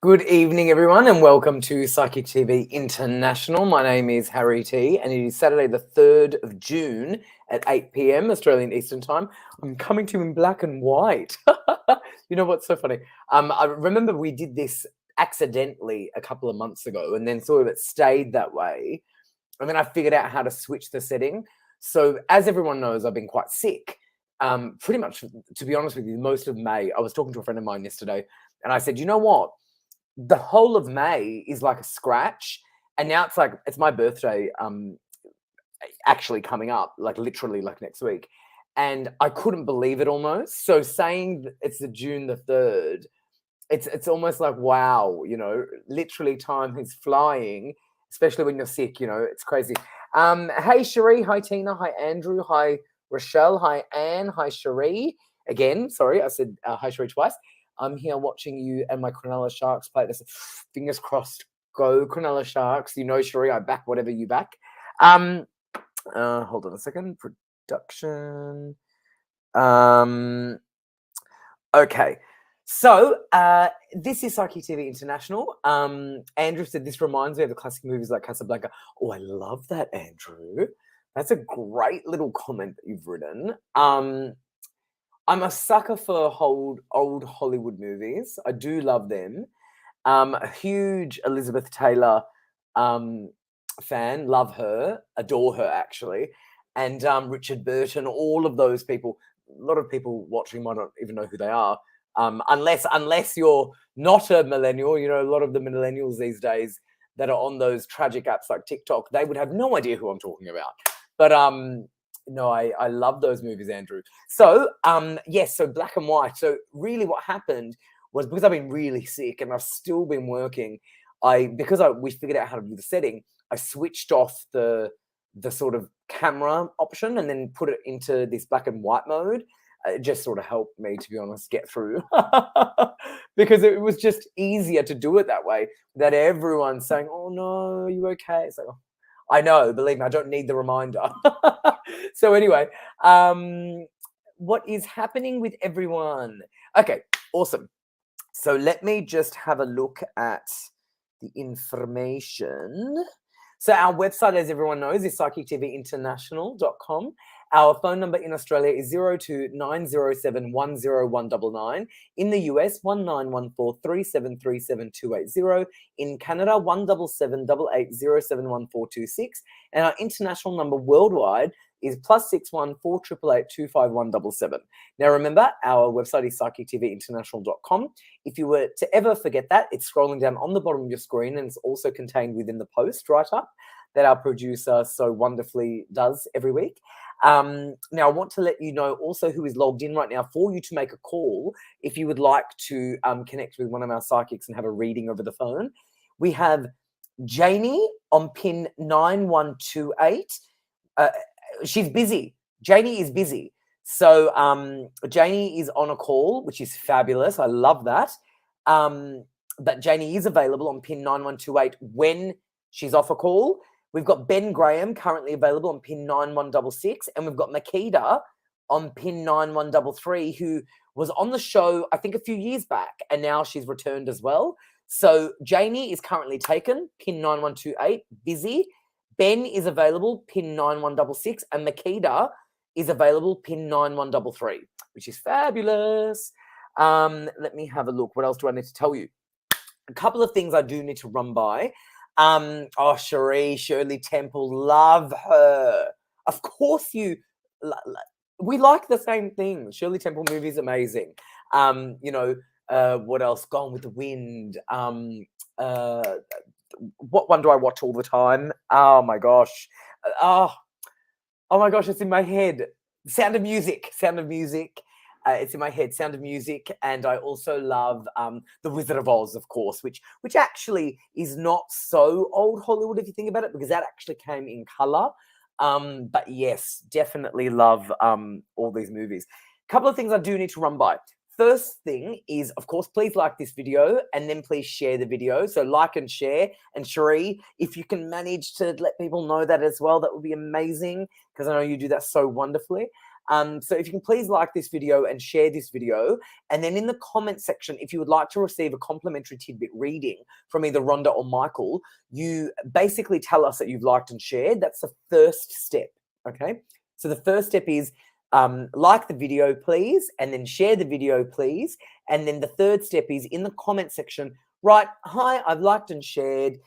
Good evening, everyone, and welcome to Psychic TV International. My name is Harry T, and it is Saturday, the 3rd of June at 8 p.m. Australian Eastern Time. I'm coming to you in black and white. You know what's so funny? I remember we did this accidentally a couple of months ago, and then sort of it stayed that way. And then I figured out how to switch the setting. So, as everyone knows, I've been quite sick. Pretty much, to be honest with you, most of May. I was talking to a friend of mine yesterday, and I said, you know what? The whole of May is like a scratch, and now it's my birthday actually coming up, like literally like next week, and I couldn't believe it almost. So saying that it's the June the 3rd, it's almost like wow, literally time is flying, especially when you're sick. It's crazy. Hey Cherie, hi Tina, hi Andrew, hi Rochelle, hi Anne, hi Cherie. Again, sorry, I said hi Cherie twice. I'm here watching you and my Cronulla Sharks play this. Fingers crossed. Go Cronulla Sharks. Cherie, I back whatever you back. Hold on a second. Production. Okay. So this is Psyche TV International. Andrew said this reminds me of the classic movies like Casablanca. Oh, I love that, Andrew. That's a great little comment that you've written. I'm a sucker for old Hollywood movies. I do love them. A huge Elizabeth Taylor fan. Love her. Adore her, actually. And Richard Burton, all of those people. A lot of people watching might not even know who they are. Unless you're not a millennial. A lot of the millennials these days that are on those tragic apps like TikTok, they would have no idea who I'm talking about. But no, I love those movies, Andrew. So, yes, so black and white. So really what happened was because I've been really sick and I've still been working, we figured out how to do the setting, I switched off the sort of camera option and then put it into this black and white mode. It just sort of helped me, to be honest, get through because it was just easier to do it that way without everyone saying, oh, no, are you okay? It's like, oh, I know, believe me, I don't need the reminder. So anyway, what is happening with everyone? Okay, awesome. So let me just have a look at the information. So our website, as everyone knows, is psychictvinternational.com. Our phone number in Australia is 02-907-10199. In the US, 1914-3737-280. In Canada, 177-880-71426. And our international number worldwide is +61 488 25177. Now remember, our website is psychictvinternational.com. If you were to ever forget that, it's scrolling down on the bottom of your screen, and it's also contained within the post write-up that our producer so wonderfully does every week. Now, I want to let you know also who is logged in right now for you to make a call if you would like to connect with one of our psychics and have a reading over the phone. We have Janie on pin 9128. She's busy. Janie is busy. So Janie is on a call, which is fabulous. I love that. But Janie is available on pin 9128 when she's off a call. We've got Ben Graham currently available on pin 9166, and we've got Makeda on pin 9133, who was on the show, I think, a few years back, and now she's returned as well. So Janie is currently taken, pin 9128, busy. Ben is available, pin 9166, and Makeda is available, pin 9133, which is fabulous. Let me have a look. What else do I need to tell you? A couple of things I do need to run by. Shirley Temple, love her. Of course we like the same thing. Shirley Temple movie is amazing. What else? Gone with the Wind. What one do I watch all the time? Oh my gosh. Oh my gosh, it's in my head. Sound of Music. It's in my head, Sound of Music, and I also love The Wizard of Oz, of course, which actually is not so old Hollywood if you think about it, because that actually came in color. But yes, definitely love all these movies. A couple of things I do need to run by. First thing is, of course, please like this video and then please share the video. So like and share. And Cherie, if you can manage to let people know that as well, that would be amazing, because I know you do that so wonderfully. So if you can please like this video and share this video. And then in the comment section, if you would like to receive a complimentary tidbit reading from either Rhonda or Michael, you basically tell us that you've liked and shared. That's the first step, okay? So the first step is like the video, please, and then share the video, please. And then the third step is in the comment section, write, hi, I've liked and shared.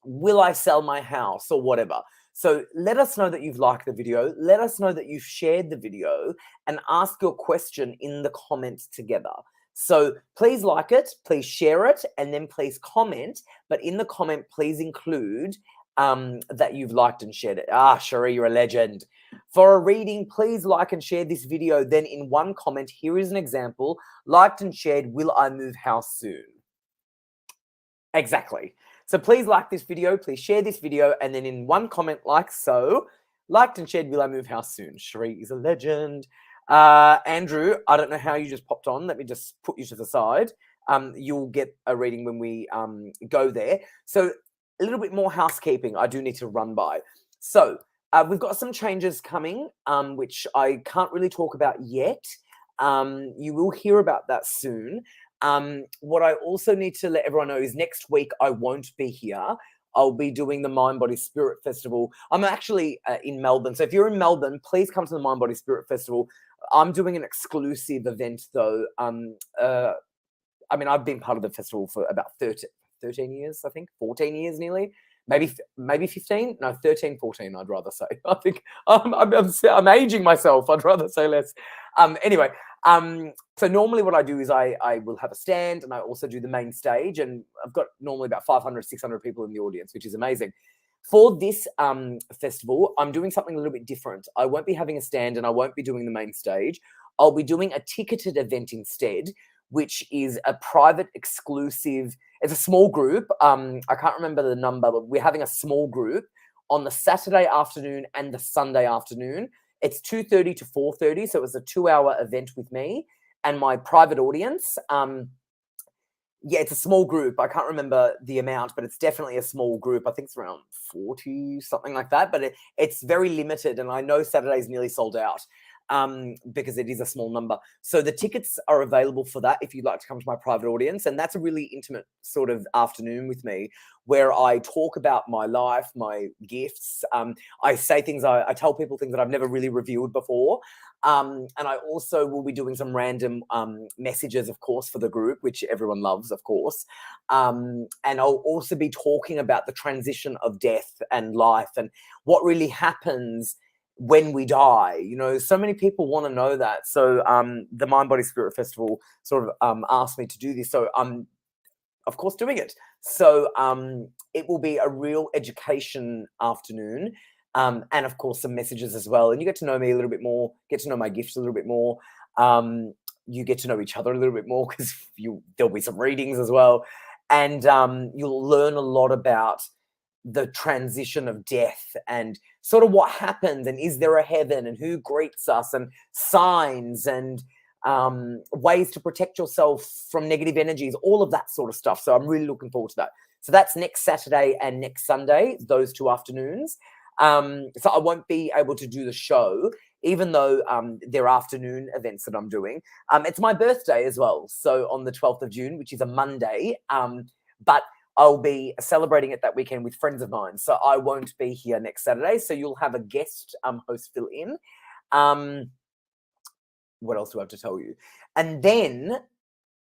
Will I sell my house or whatever? So let us know that you've liked the video. Let us know that you've shared the video and ask your question in the comments together. So please like it, please share it, and then please comment. But in the comment, please include that you've liked and shared it. Ah, Cherie, you're a legend. For a reading, please like and share this video. Then in one comment, here is an example. Liked and shared, will I move house soon? Exactly. So please like this video, please share this video, and then in one comment like so, liked and shared, will I move house soon? Cherie is a legend. Andrew, I don't know how you just popped on. Let me just put you to the side. You'll get a reading when we go there. So a little bit more housekeeping I do need to run by. So we've got some changes coming, which I can't really talk about yet. You will hear about that soon. What I also need to let everyone know is next week I won't be here. I'll be doing the Mind, Body, Spirit Festival. I'm actually in Melbourne. So if you're in Melbourne, please come to the Mind, Body, Spirit Festival. I'm doing an exclusive event though. I mean, I've been part of the festival for about 13 years, I think, 14 years nearly. Maybe 15? No, 13, 14, I'd rather say. I think I'm aging myself. I'd rather say less. Anyway, so normally what I do is I will have a stand and I also do the main stage, and I've got normally about 500, 600 people in the audience, which is amazing. For this festival, I'm doing something a little bit different. I won't be having a stand and I won't be doing the main stage. I'll be doing a ticketed event instead, which is a private, exclusive, it's a small group. I can't remember the number, but we're having a small group on the Saturday afternoon and the Sunday afternoon. It's 2:30 to 4:30, so it was a 2-hour event with me and my private audience. Yeah, it's a small group. I can't remember the amount, but it's definitely a small group. I think it's around 40, something like that. But it's very limited, and I know Saturday's nearly sold out because it is a small number. So the tickets are available for that if you'd like to come to my private audience. And that's a really intimate sort of afternoon with me where I talk about my life, my gifts. I say things, I tell people things that I've never really revealed before. And I also will be doing some random messages, of course, for the group, which everyone loves, of course. And I'll also be talking about the transition of death and life and what really happens when we die. You know, so many people want to know that. So the Mind, Body, Spirit Festival sort of asked me to do this. So I'm, of course, doing it. So it will be a real education afternoon. And of course, some messages as well. And you get to know me a little bit more, get to know my gifts a little bit more. You get to know each other a little bit more because there'll be some readings as well. And you'll learn a lot about the transition of death and sort of what happens and is there a heaven and who greets us and signs and ways to protect yourself from negative energies, all of that sort of stuff. So I'm really looking forward to that. So that's next Saturday and next Sunday, those 2 afternoons. So I won't be able to do the show, even though they're afternoon events that I'm doing. It's my birthday as well. So on the 12th of June, which is a Monday, but I'll be celebrating it that weekend with friends of mine. So I won't be here next Saturday. So you'll have a guest host fill in. What else do I have to tell you? And then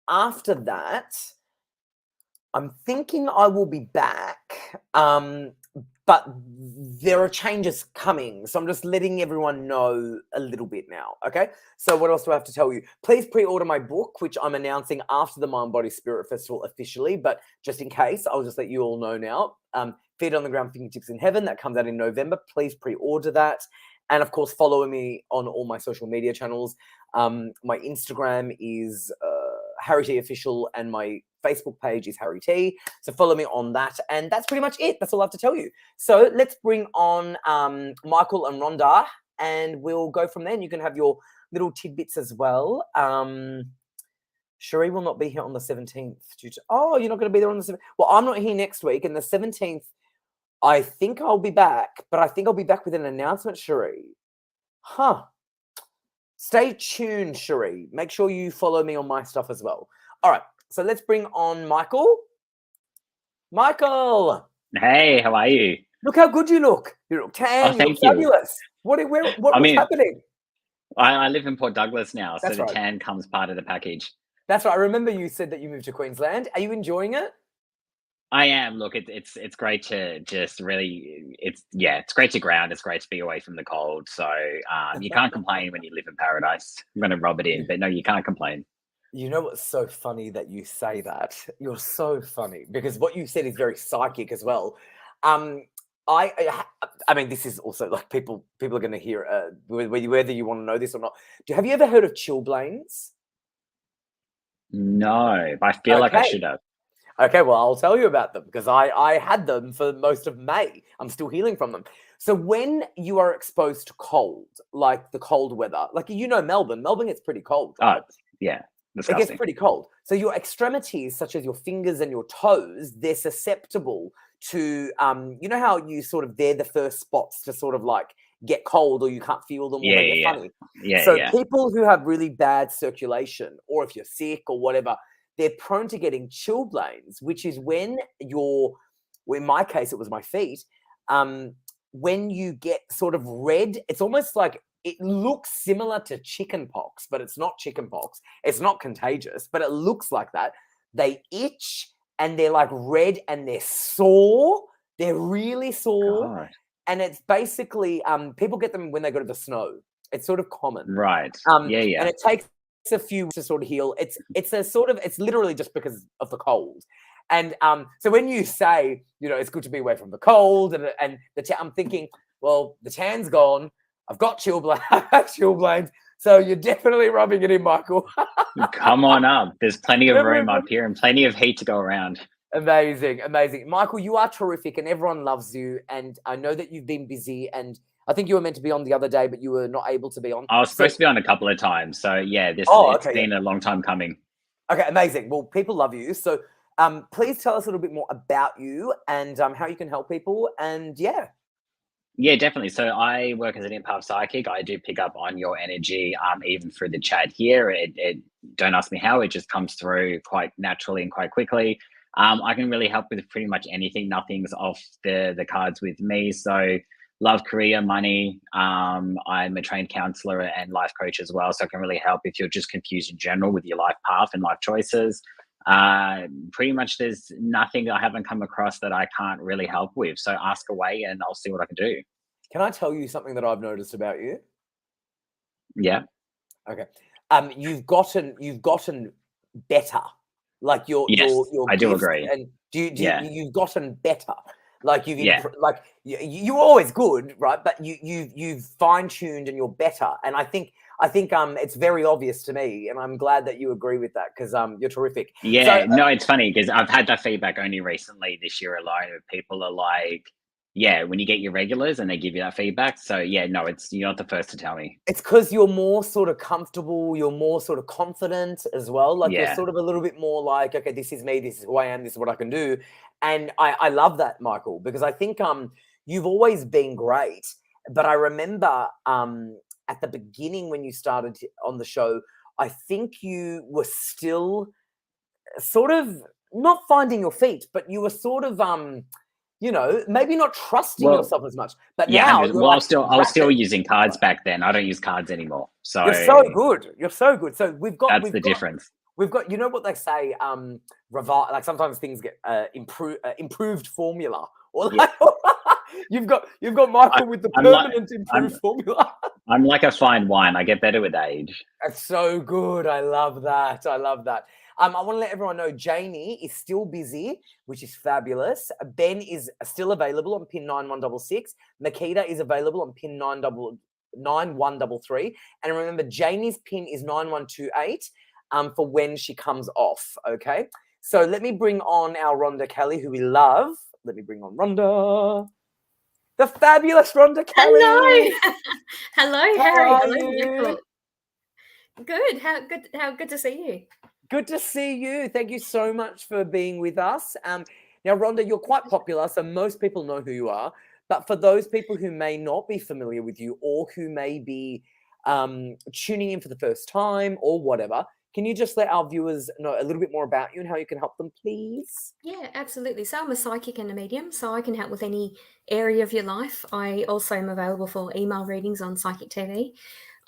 after that, I'm thinking I will be back. But there are changes coming. So I'm just letting everyone know a little bit now, okay? So what else do I have to tell you? Please pre-order my book, which I'm announcing after the Mind, Body, Spirit Festival officially. But just in case, I'll just let you all know now. Feet on the Ground, Fingertips in Heaven. That comes out in November. Please pre-order that. And, of course, follow me on all my social media channels. My Instagram is Harry T Official, and my Facebook page is Harry T. So follow me on that. And that's pretty much it. That's all I have to tell you. So let's bring on Michael and Rhonda, and we'll go from there. And you can have your little tidbits as well. Cherie will not be here on the 17th. Oh, you're not going to be there on the 17th. Well, I'm not here next week. And the 17th, I think I'll be back. But I think I'll be back with an announcement, Cherie. Huh. Stay tuned, Cherie. Make sure you follow me on my stuff as well. All right. So let's bring on Michael. Michael. Hey, how are you? Look how good you look. You look Oh, tan. You look thank you. fabulous. What I was mean, happening? I live in Port Douglas now, so That's the right. tan comes part of the package. That's right. I remember you said that you moved to Queensland. Are you enjoying it? I am. Look, it's great to just really, it's great to ground. It's great to be away from the cold. So you can't complain when you live in paradise. I'm going to rub it in, but no, you can't complain. You know what's so funny that you say that? You're so funny because what you said is very psychic as well. Um, I mean, this is also like people are going to hear whether you want to know this or not. Have you ever heard of chilblains? No, but I feel like I Okay. should have. Okay, well, I'll tell you about them because I had them for most of May. I'm still healing from them. So when you are exposed to cold, like the cold weather, like Melbourne gets pretty cold, Oh, right? yeah, It gets disgusting. pretty cold. So your extremities, such as your fingers and your toes, they're susceptible to you know how you sort of they're the first spots to sort of like get cold or you can't feel them or Yeah, they get yeah, funny. yeah, So yeah. people who have really bad circulation or if you're sick or whatever, they're prone to getting chilblains, which is when well, in my case, it was my feet. When you get sort of red, it's almost like it looks similar to chicken pox, but it's not chicken pox. It's not contagious, but it looks like that. They itch and they're like red and they're sore. They're really sore. God, And it's basically people get them when they go to the snow. It's sort of common. right. Yeah, And yeah. it takes a few to sort of heal. It's literally just because of the cold. And so when you say, it's good to be away from the cold and I'm thinking, well, the tan's gone. I've got chilblains. So you're definitely rubbing it in, Michael. Come on up. There's plenty of room Definitely. up here and plenty of heat to go around. Amazing, amazing. Michael, you are terrific and everyone loves you. And I know that you've been busy and I think you were meant to be on the other day, but you were not able to be on. I was So, supposed to be on a couple of times, so yeah, it's okay, yeah. been a long time coming. Okay, amazing. Well, people love you. So please tell us a little bit more about you and how you can help people. And yeah. Yeah, definitely. So I work as an empath psychic. I do pick up on your energy, even through the chat here. It don't ask me how, it just comes through quite naturally and quite quickly. I can really help with pretty much anything. Nothing's off the cards with me. So love, career, money. I'm a trained counselor and life coach as well. So I can really help if you're just confused in general with your life path and life choices. Pretty much there's nothing I haven't come across that I can't really help with. So ask away and I'll see what I can do. Can I tell you something that I've noticed about you? Yeah. Okay. You've gotten better. Like Yes, your I do gifts agree. and Yeah. you've gotten better. Like Yeah. like you were always good, right? But you've fine-tuned and you're better. And I think it's very obvious to me, and I'm glad that you agree with that because you're terrific. So Yeah. No, it's funny because I've had that feedback only recently this year alone. Where people are like, yeah, when you get your regulars and they give you that feedback. So yeah, no, you're not the first to tell me. it's because you're more sort of comfortable, you're more sort of confident as well. Like you're Yeah. sort of a little bit more like, okay, this is me, this is who I am, this is what I can do. And I love that, Michael, because I think you've always been great. But I remember at the beginning when you started on the show, I think you were still sort of not finding your feet, but you were sort of maybe not trusting Well, yourself as much. But yeah, now 100. you're Well, like I was still rapid. using cards back then. I don't use cards anymore. So You're so good. You're so good. So we've got that's we've the got difference. we've got you know what they say like sometimes things get improved formula or Yeah. like you've got I, Michael with the I'm like permanent I'm improved formula. I'm like a fine wine. I get better with age. That's so good. I love that. I love that. I want to let everyone know Jamie is still busy, which is fabulous. Ben is still available on pin 9166. Makita is available on pin 9133. And remember, Jamie's pin is 9128 for when she comes off. Okay. So let me bring on our Rhonda Kelly, who we love. Let me bring on Rhonda. The fabulous Rhonda Kelly. Hello. Hello, How Harry. are Hello, you? Michael. Good. How good to see you. Good to see you. Thank you so much for being with us. Now, Rhonda, you're quite popular, so most people know who you are. But for those people who may not be familiar with you or who may be tuning in for the first time or whatever, can you just let our viewers know a little bit more about you and how you can help them, please? Yeah, absolutely. So I'm a psychic and a medium, so I can help with any area of your life. I also am available for email readings on Psychic TV.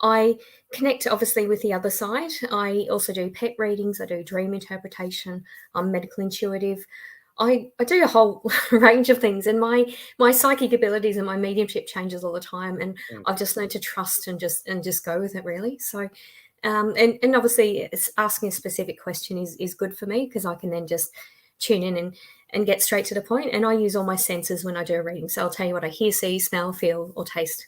I connect obviously with the other side. I also do pet readings. I do dream interpretation. I'm medical intuitive. I do a whole range of things, and my psychic abilities and my mediumship changes all the time. And I've just learned to trust and just go with it, really. So, and obviously, asking a specific question is good for me, because I can then just tune in and get straight to the point. And I use all my senses when I do a reading. So I'll tell you what I hear, see, smell, feel, or taste.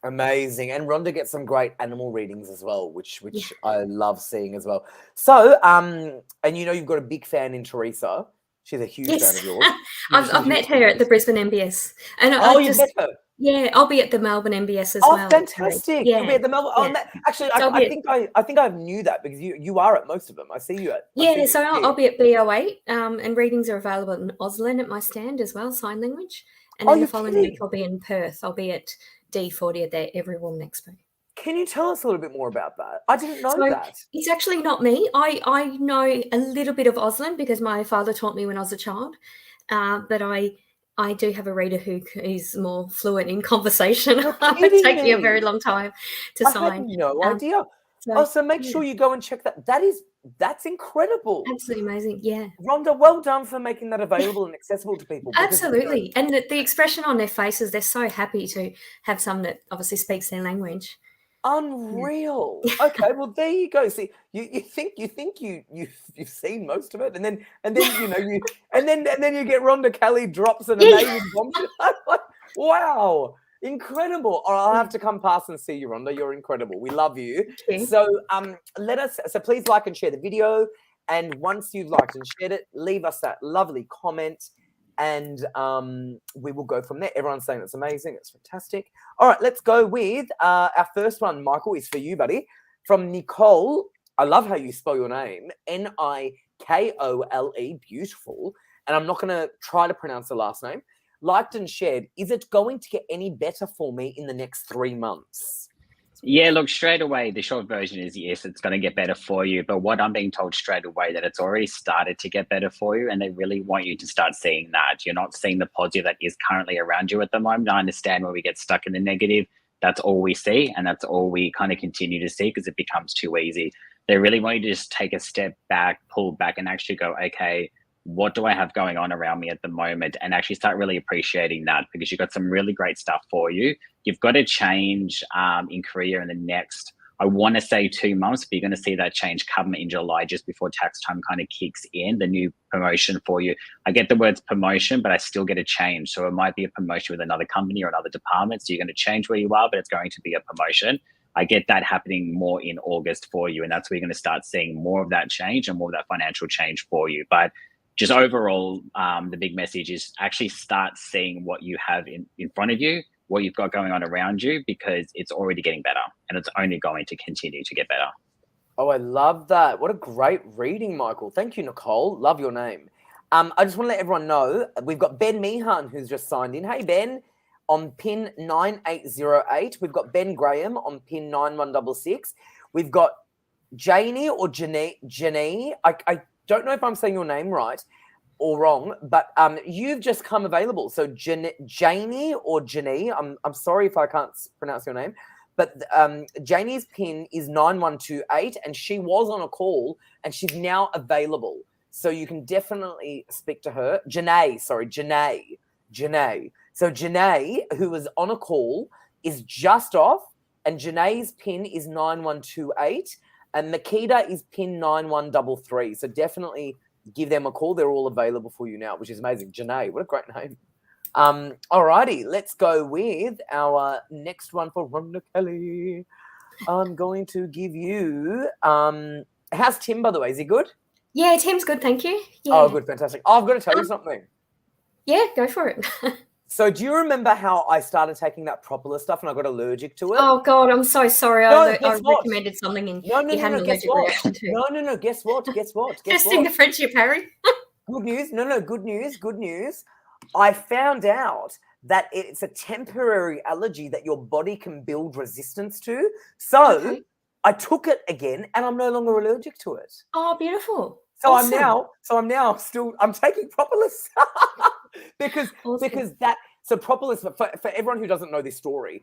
Amazing. And Rhonda gets some great animal readings as well, which Yeah. I love seeing as well. So, and you know you've got a big fan in Teresa. She's a huge fan of yours. I've met her at the Brisbane MBS. And You've met her? Yeah, I'll be at the Melbourne MBS as Oh, well. fantastic. Yeah. You'll be at the Melbourne. Yeah. Actually, So I think I knew that because you are at most of them. I see you at. I'll be at BO8, and readings are available in Auslan at my stand as well, sign language. And then the following week I'll be in Perth. I'll be at D40 at their Every Woman Expo. Can you tell us a little bit more about that? I didn't know that. It's actually not me. I know a little bit of Auslan because my father taught me when I was a child, but I do have a reader who is more fluent in conversation. It would take me a very long time to sign. I had no idea. So make sure you go and check that. That's incredible. Absolutely amazing. Yeah. Rhonda, well done for making that available and accessible to people. Absolutely. And the expression on their faces, they're so happy to have someone that obviously speaks their language. Unreal. Yeah. Okay, well there you go. See, you think you've seen most of it, and then you get Rhonda Kelly drops an amazing bombshell. Like, wow, incredible. I'll have to come past and see you, Rhonda. You're incredible. We love you. Okay. So please like and share the video, and once you've liked and shared it, leave us that lovely comment. And we will go from there. Everyone's saying it's amazing. It's fantastic. All right, let's go with our first one. Michael, is for you, buddy. From Nicole. I love how you spell your name. Nikole. Beautiful. And I'm not going to try to pronounce the last name. Liked and shared. Is it going to get any better for me in the next 3 months? Yeah, look, straight away, the short version is yes, it's going to get better for you. But what I'm being told straight away, that it's already started to get better for you, and they really want you to start seeing that. You're not seeing the positive that is currently around you at the moment. I understand where we get stuck in the negative. That's all we see, and that's all we kind of continue to see because it becomes too easy. They really want you to just take a step back, pull back, and actually go, okay, what do I have going on around me at the moment? And actually start really appreciating that, because you've got some really great stuff for you. You've got to change in career in the next, I want to say 2 months, but you're going to see that change come in July, just before tax time kind of kicks in, the new promotion for you. I get the words promotion, but I still get a change. So it might be a promotion with another company or another department. So you're going to change where you are, but it's going to be a promotion. I get that happening more in August for you. And that's where you're going to start seeing more of that change and more of that financial change for you. But just overall, the big message is actually start seeing what you have in front of you, what you've got going on around you, because it's already getting better and it's only going to continue to get better. Oh, I love that. What a great reading, Michael. Thank you, Nicole. Love your name. I just want to let everyone know we've got Ben Meehan who's just signed in. Hey, Ben, on pin 9808. We've got Ben Graham on pin 9166. We've got Janie or Janie. I don't know if I'm saying your name right or wrong, but you've just come available. So Janie or Janie, I'm sorry if I can't pronounce your name, but Janie's pin is 9128, and she was on a call and she's now available. So you can definitely speak to her. Janae. So Janae, who was on a call, is just off, and Janae's pin is 9128. And Makita is pin 9133. So definitely give them a call. They're all available for you now, which is amazing. Janae, what a great name. All righty, let's go with our next one for Rhonda Kelly. I'm going to give you... how's Tim, by the way? Is he good? Yeah, Tim's good, thank you. Yeah. Oh, good, fantastic. I've got to tell you something. Yeah, go for it. So do you remember how I started taking that Propolis stuff and I got allergic to it? Oh, God, I'm so sorry. I recommended something and you had an allergic reaction to. No, guess what? Testing the friendship, Harry. Good news. Good news. I found out that it's a temporary allergy that your body can build resistance to. So Okay. I took it again, and I'm no longer allergic to it. Oh, beautiful. So Awesome. I'm now still taking propolis because Awesome. that. So propolis, for everyone who doesn't know this story,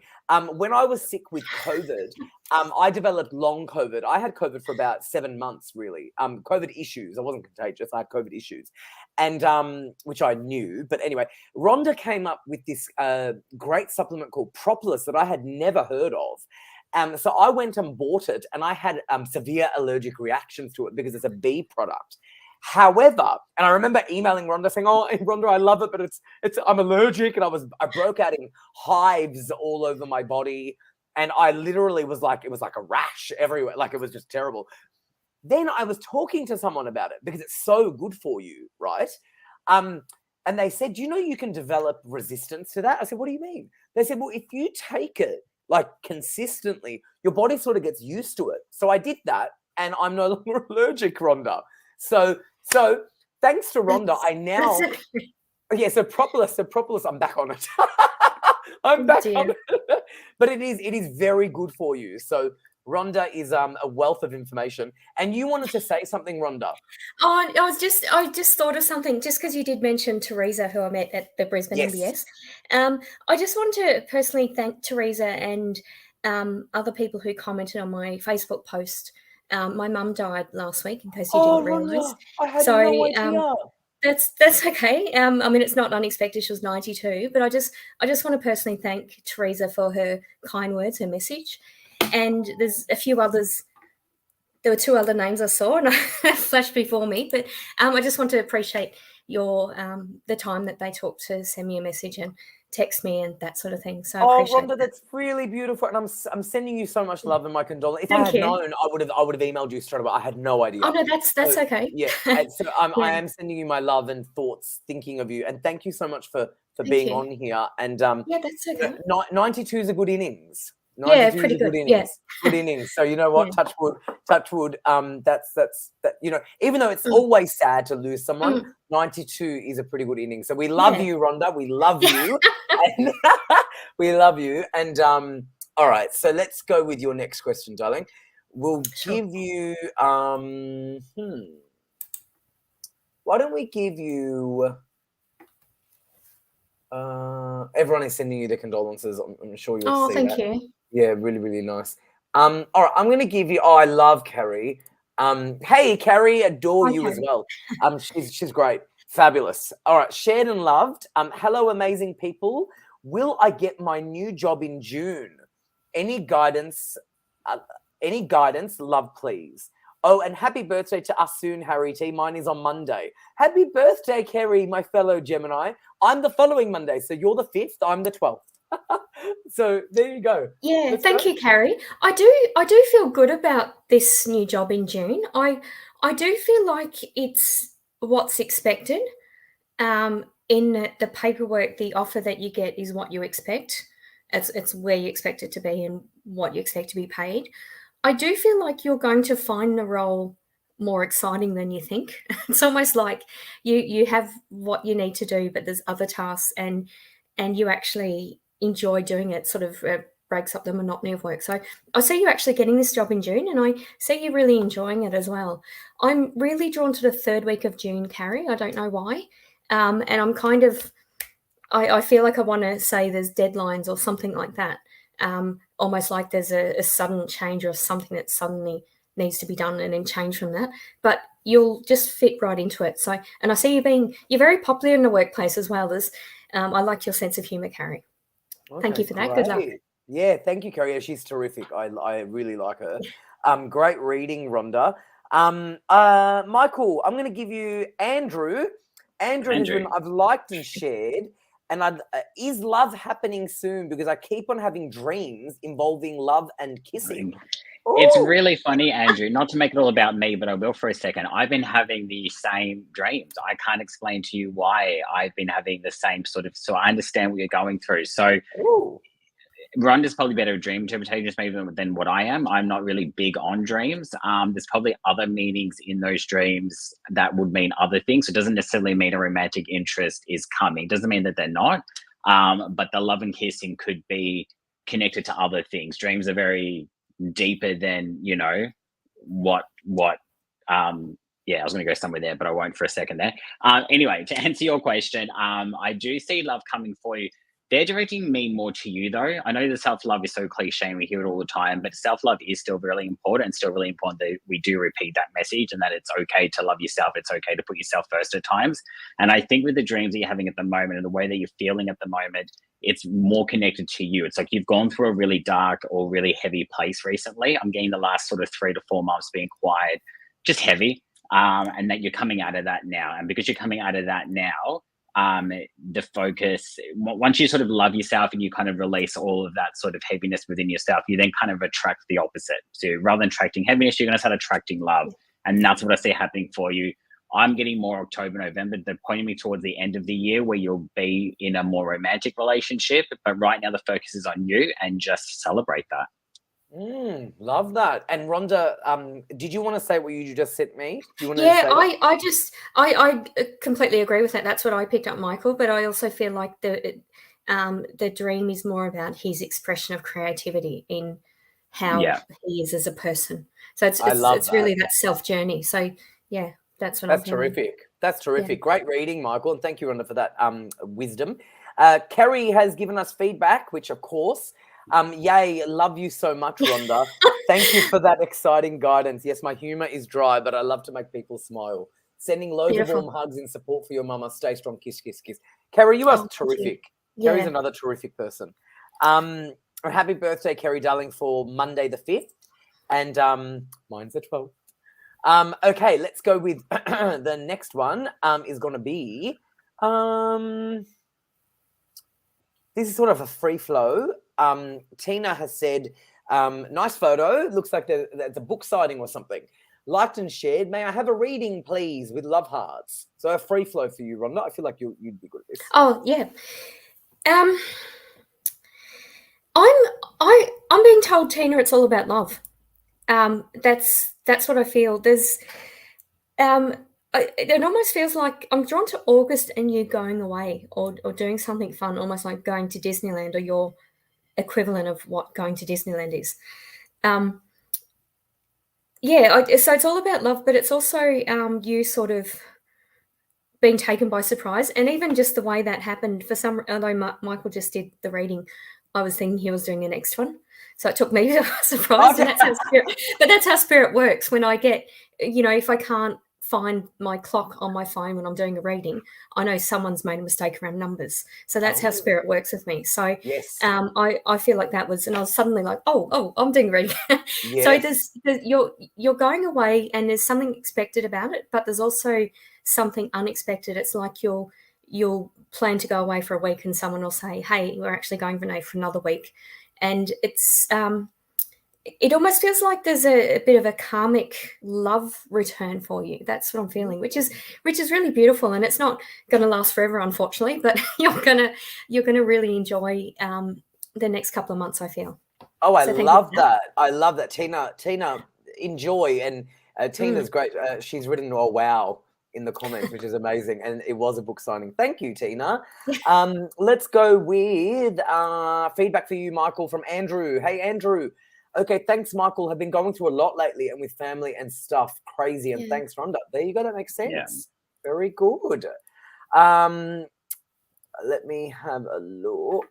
when I was sick with COVID, I developed long COVID. I had COVID for about 7 months, really. COVID issues. I wasn't contagious. I had COVID issues, and which I knew. But anyway, Rhonda came up with this great supplement called propolis that I had never heard of. So I went and bought it, and I had severe allergic reactions to it because it's a bee product. However, and I remember emailing Rhonda saying, "Oh, Rhonda, I love it, but I'm allergic," and I broke out in hives all over my body, and I literally was like, it was like a rash everywhere, like it was just terrible. Then I was talking to someone about it because it's so good for you, right? And they said, "You know, you can develop resistance to that." I said, "What do you mean?" They said, "Well, if you take it like consistently, your body sort of gets used to it." So I did that, and I'm no longer allergic, Rhonda. So thanks to Rhonda, I now So propolis, I'm back on it. I'm back on it. But it is very good for you. So Rhonda is a wealth of information. And you wanted to say something, Rhonda? Oh, I just thought of something, just because you did mention Teresa, who I met at the Brisbane Yes. MBS. I just want to personally thank Teresa and other people who commented on my Facebook post. My mum died last week, in case you didn't realise. Rhonda, I had no idea. That's okay. I mean, it's not unexpected. She was 92, but I just want to personally thank Teresa for her kind words, her message. And there's a few others. There were 2 other names I saw, and I flashed before me. But I just want to appreciate your the time that they took to send me a message and text me and that sort of thing. So I appreciate Rhonda, that. that's really beautiful, and I'm sending you so much love and my condolences. If I Thank had you. known, I would have emailed you straight away. I had no idea. Oh no, that's So, okay. yeah, and so I Yeah. am sending you my love and thoughts, thinking of you, and thank you so much for Thank being you. on here. And Yeah, that's okay. 92 is a good innings. Yeah, 92 pretty is a good good. innings. Yeah. Good innings. So you know what? Yeah. Touch wood. That's that. You know, even though it's Mm. always sad to lose someone, Mm. 92 is a pretty good inning. So we love Yeah. you, Rhonda. We love you. And we love you. And all right. So let's go with your next question, darling. We'll Sure. give you why don't we give you everyone is sending you their condolences. I'm sure you'll see thank that. you. Yeah, really, really nice. All right, I'm gonna give you. Oh, I love Carrie. Hey, Carrie, adore Hi, you as Carrie. well. She's great, fabulous. All right, shared and loved. Hello, amazing people. Will I get my new job in June? Any guidance? Any guidance? Love, please. Oh, and happy birthday to us soon, Harry T. Mine is on Monday. Happy birthday, Carrie, my fellow Gemini. I'm the following Monday, so you're the 5th. I'm the 12th. So there you go. Yeah, Let's thank go. you, Carrie. I do feel good about this new job in June. I do feel like it's what's expected. In the paperwork, the offer that you get is what you expect. It's where you expect it to be and what you expect to be paid. I do feel like you're going to find the role more exciting than you think. It's almost like you have what you need to do, but there's other tasks, and you actually enjoy doing it. Sort of breaks up the monotony of work. So I see you actually getting this job in June, and I see you really enjoying it as well. I'm really drawn to the 3rd week of June, Carrie. I don't know why, and I'm kind of I feel like I want to say there's deadlines or something like that. Almost like there's a sudden change or something that suddenly needs to be done and then change from that. But you'll just fit right into it. So, and I see you're very popular in the workplace as well. I like your sense of humour, Carrie. Okay, Thank you for that. Good luck. Yeah, thank you, Carrie. She's terrific. I really like her. Great reading, Rhonda. Michael, I'm going to give you Andrew. Andrew has been, I've liked and shared. And is love happening soon? Because I keep on having dreams involving love and kissing. It's really funny, Andrew, not to make it all about me, but I will for a second. I've been having the same dreams. I can't explain to you why I've been having the same sort of, so I understand what you're going through. So Rhonda's probably better at dream interpretation maybe than what I am. I'm not really big on dreams. There's probably other meanings in those dreams that would mean other things. It doesn't necessarily mean a romantic interest is coming. It doesn't mean that they're not. But the love and kissing could be connected to other things. Dreams are very deeper than, what yeah, I was going to go somewhere there, but I won't for a second there. Anyway, to answer your question, I do see love coming for you. They're directing me more to you, though. I know that self-love is so cliche and we hear it all the time, but self-love is still really important, and still really important that we do repeat that message, and that it's okay to love yourself. It's okay to put yourself first at times. And I think with the dreams that you're having at the moment and the way that you're feeling at the moment, it's more connected to you. It's like you've gone through a really dark or really heavy place recently. I'm getting the last sort of 3 to 4 months being quiet, just heavy. And that you're coming out of that now. And because you're coming out of that now, the focus, once you sort of love yourself and you kind of release all of that sort of heaviness within yourself, you then kind of attract the opposite. So rather than attracting heaviness, you're going to start attracting love. And that's what I see happening for you. I'm getting more October, November. They're pointing me towards the end of the year where you'll be in a more romantic relationship. But right now the focus is on you, and just celebrate that. Love that. And Rhonda, did you want to say what you just sent me? Do you want to Yeah, say I completely agree with that. That's what I picked up, Michael. But I also feel like the dream is more about his expression of creativity in how he is as a person. So it's really that self journey. So yeah, that's what I'm feeling. Terrific. That's terrific. Yeah. Great reading, Michael, and thank you, Rhonda, for that wisdom. Kerry has given us feedback, which of course. Yay, love you so much, Rhonda. Thank you for that exciting guidance. Yes, my humor is dry, but I love to make people smile. Sending loads of warm hugs in support for your mama. Stay strong. Kiss, kiss, kiss. Kerry, you are terrific. Yeah. Kerry's another terrific person. Happy birthday, Kerry, darling, for Monday the 5th. And mine's the 12th. Okay, let's go with the next one is going to be... this is sort of a free flow. Tina has said, nice photo. Looks like there's a book signing or something. Liked and shared. May I have a reading, please, with love hearts? So a free flow for you, Rhonda. I feel like you'd be good at this. Oh, yeah. I'm being told, Tina, it's all about love. That's what I feel. There's it almost feels like I'm drawn to August and you going away or doing something fun, almost like going to Disneyland, or your equivalent of what going to Disneyland is. So it's all about love, but it's also you sort of being taken by surprise. And even just the way that happened, although Michael just did the reading, I was thinking he was doing the next one. So it took me by surprise. Okay. But that's how spirit works. When I get, if I can't find my clock on my phone when I'm doing a reading, I know someone's made a mistake around numbers. So that's how spirit works with me. So yes. I feel like that was, and I was suddenly like, oh, I'm doing a reading. Yes. So you're going away and there's something expected about it, but there's also something unexpected. It's like you'll plan to go away for a week and someone will say, hey, we're actually going for another week. And it's it almost feels like there's a bit of a karmic love return for you. That's what I'm feeling, which is really beautiful. And it's not going to last forever, unfortunately, but you're gonna really enjoy the next couple of months, I feel. Oh, I love that. I love that. Tina, enjoy. And Tina's great. She's written, oh, wow, in the comments, which is amazing. And it was a book signing. Thank you, Tina. Let's go with feedback for you, Michael, from Andrew. Hey, Andrew. Okay, thanks, Michael. Have been going through a lot lately and with family and stuff. Crazy. And thanks, Rhonda. There you go. That makes sense. Yeah. Very good. Let me have a look.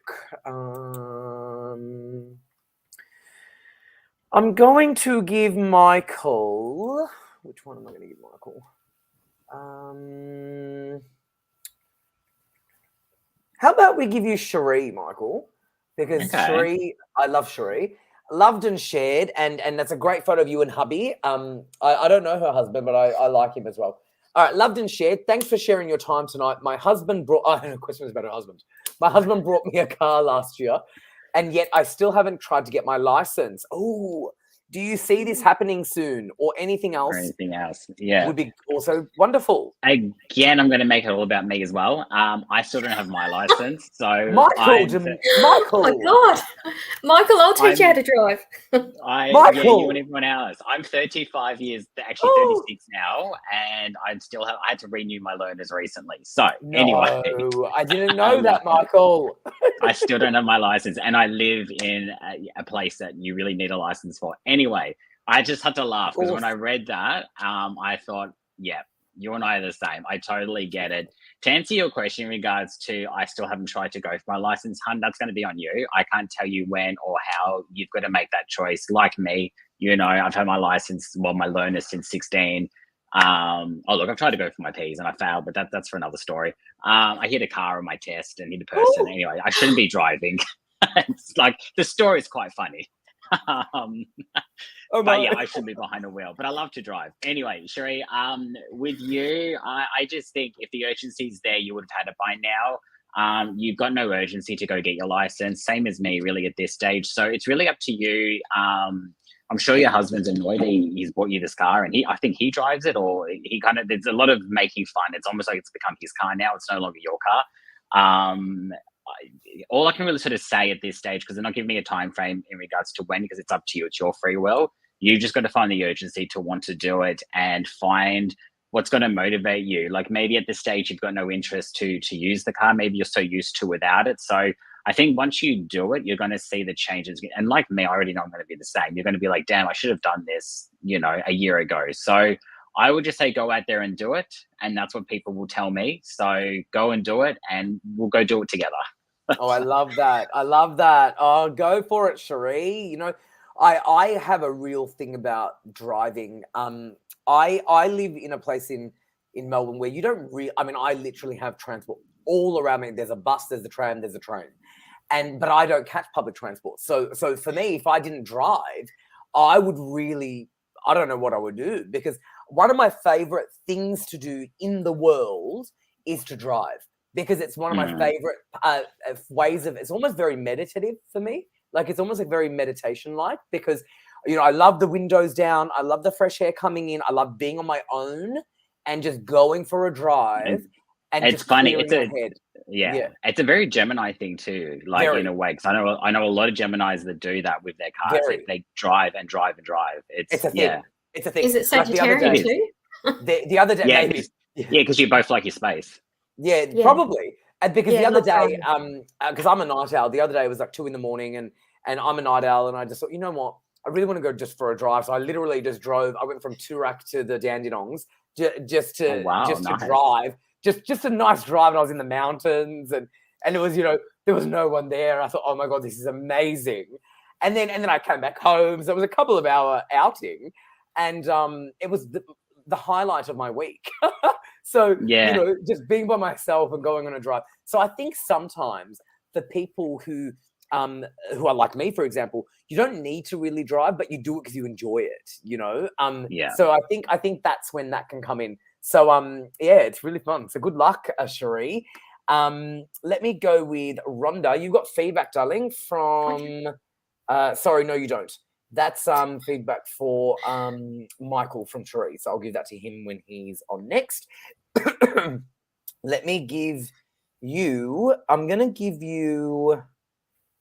I'm going to give Michael... Which one am I going to give Michael? How about we give you Cherie, Michael? Because Cherie, I love Cherie. Loved and shared, and that's a great photo of you and hubby. I don't know her husband, but I like him as well. All right, loved and shared. Thanks for sharing your time tonight. My husband brought... I don't know, questions about her husband. My husband brought me a car last year, and yet I still haven't tried to get my license. Oh, Do you see this happening soon, or anything or else anything else. Yeah. would be also wonderful? Again, I'm going to make it all about me as well. I still don't have my license, so Michael, Oh my God, Michael, I'll teach you how to drive. yeah, you Michael! and everyone else. I'm 35 years, actually Oh, 36 now, and I had to renew my learners recently. So anyway, no, I didn't know that, Michael. I still don't have my license, and I live in a place that you really need a license for. Anyway, I just had to laugh because when I read that, I thought, yeah, you and I are the same. I totally get it. To answer your question in regards to, I still haven't tried to go for my license, hun, that's going to be on you. I can't tell you when or how. You've got to make that choice. Like me, you know, I've had my license, well, my learner since 16. Oh look, I've tried to go for my P's and I failed, but that's for another story. I hit a car on my test and hit a person. Ooh. Anyway, I shouldn't be driving. It's like the story is quite funny. Oh But my. yeah, I shouldn't be behind a wheel, but I love to drive. Anyway, Sheree, with you, I just think if the urgency's there, you would have had it by now. You've got no urgency to go get your license, same as me, really, at this stage. So it's really up to you. I'm sure your husband's annoyed he's bought you this car, and I think he drives it, or he kind of. There's a lot of making fun. It's almost like it's become his car now. It's no longer your car. All I can really sort of say at this stage, because they're not giving me a time frame in regards to when, because it's up to you. It's your free will. You just got to find the urgency to want to do it and find what's going to motivate you. Like maybe at this stage you've got no interest to use the car. Maybe you're so used to without it. So I think once you do it, you're going to see the changes. And like me, I already know I'm going to be the same. You're going to be like, damn, I should have done this, you know, a year ago. So I would just say go out there and do it. And that's what people will tell me. So go and do it, and we'll go do it together. Oh, I love that. I love that. Oh, go for it, Sheree. You know, I have a real thing about driving. I live in a place in Melbourne where you don't I mean, I literally have transport all around me. There's a bus, there's a tram, there's a train. But I don't catch public transport. So for me, if I didn't drive, I would really, I don't know what I would do, because one of my favorite things to do in the world is to drive, because it's one of my favorite ways of, it's almost very meditative for me. Like it's almost like very meditation-like, because, you know, I love the windows down. I love the fresh air coming in. I love being on my own and just going for a drive and it's just funny. clearing my head. Yeah, it's a very Gemini thing too. Like in a way, because I know a lot of Geminis that do that with their cars. They drive and drive and drive. It's a thing. It's a thing. Is it Sagittarius too? The other day, yeah, maybe. Because you both like your space. Yeah, probably. And because the other day, driving. because I'm a night owl, the other day it was like 2 a.m. and I'm a night owl, and I just thought, you know what, I really want to go just for a drive. So I literally just drove. I went from Toorak to the Dandenongs just to drive, just a nice drive. And I was in the mountains, and it was, you know, there was no one there. I thought, oh my God, this is amazing. And then I came back home. So it was a couple of hour outing, and it was the highlight of my week. So, you know, just being by myself and going on a drive. So I think sometimes for people who are like me, for example, you don't need to really drive, but you do it because you enjoy it, you know? So I think that's when that can come in. So, yeah, it's really fun. So good luck, Sheree. Let me go with Rhonda. You've got feedback, darling, from, sorry, no, you don't. That's feedback for Michael from Sheree. So I'll give that to him when he's on next. Let me give you, I'm going to give you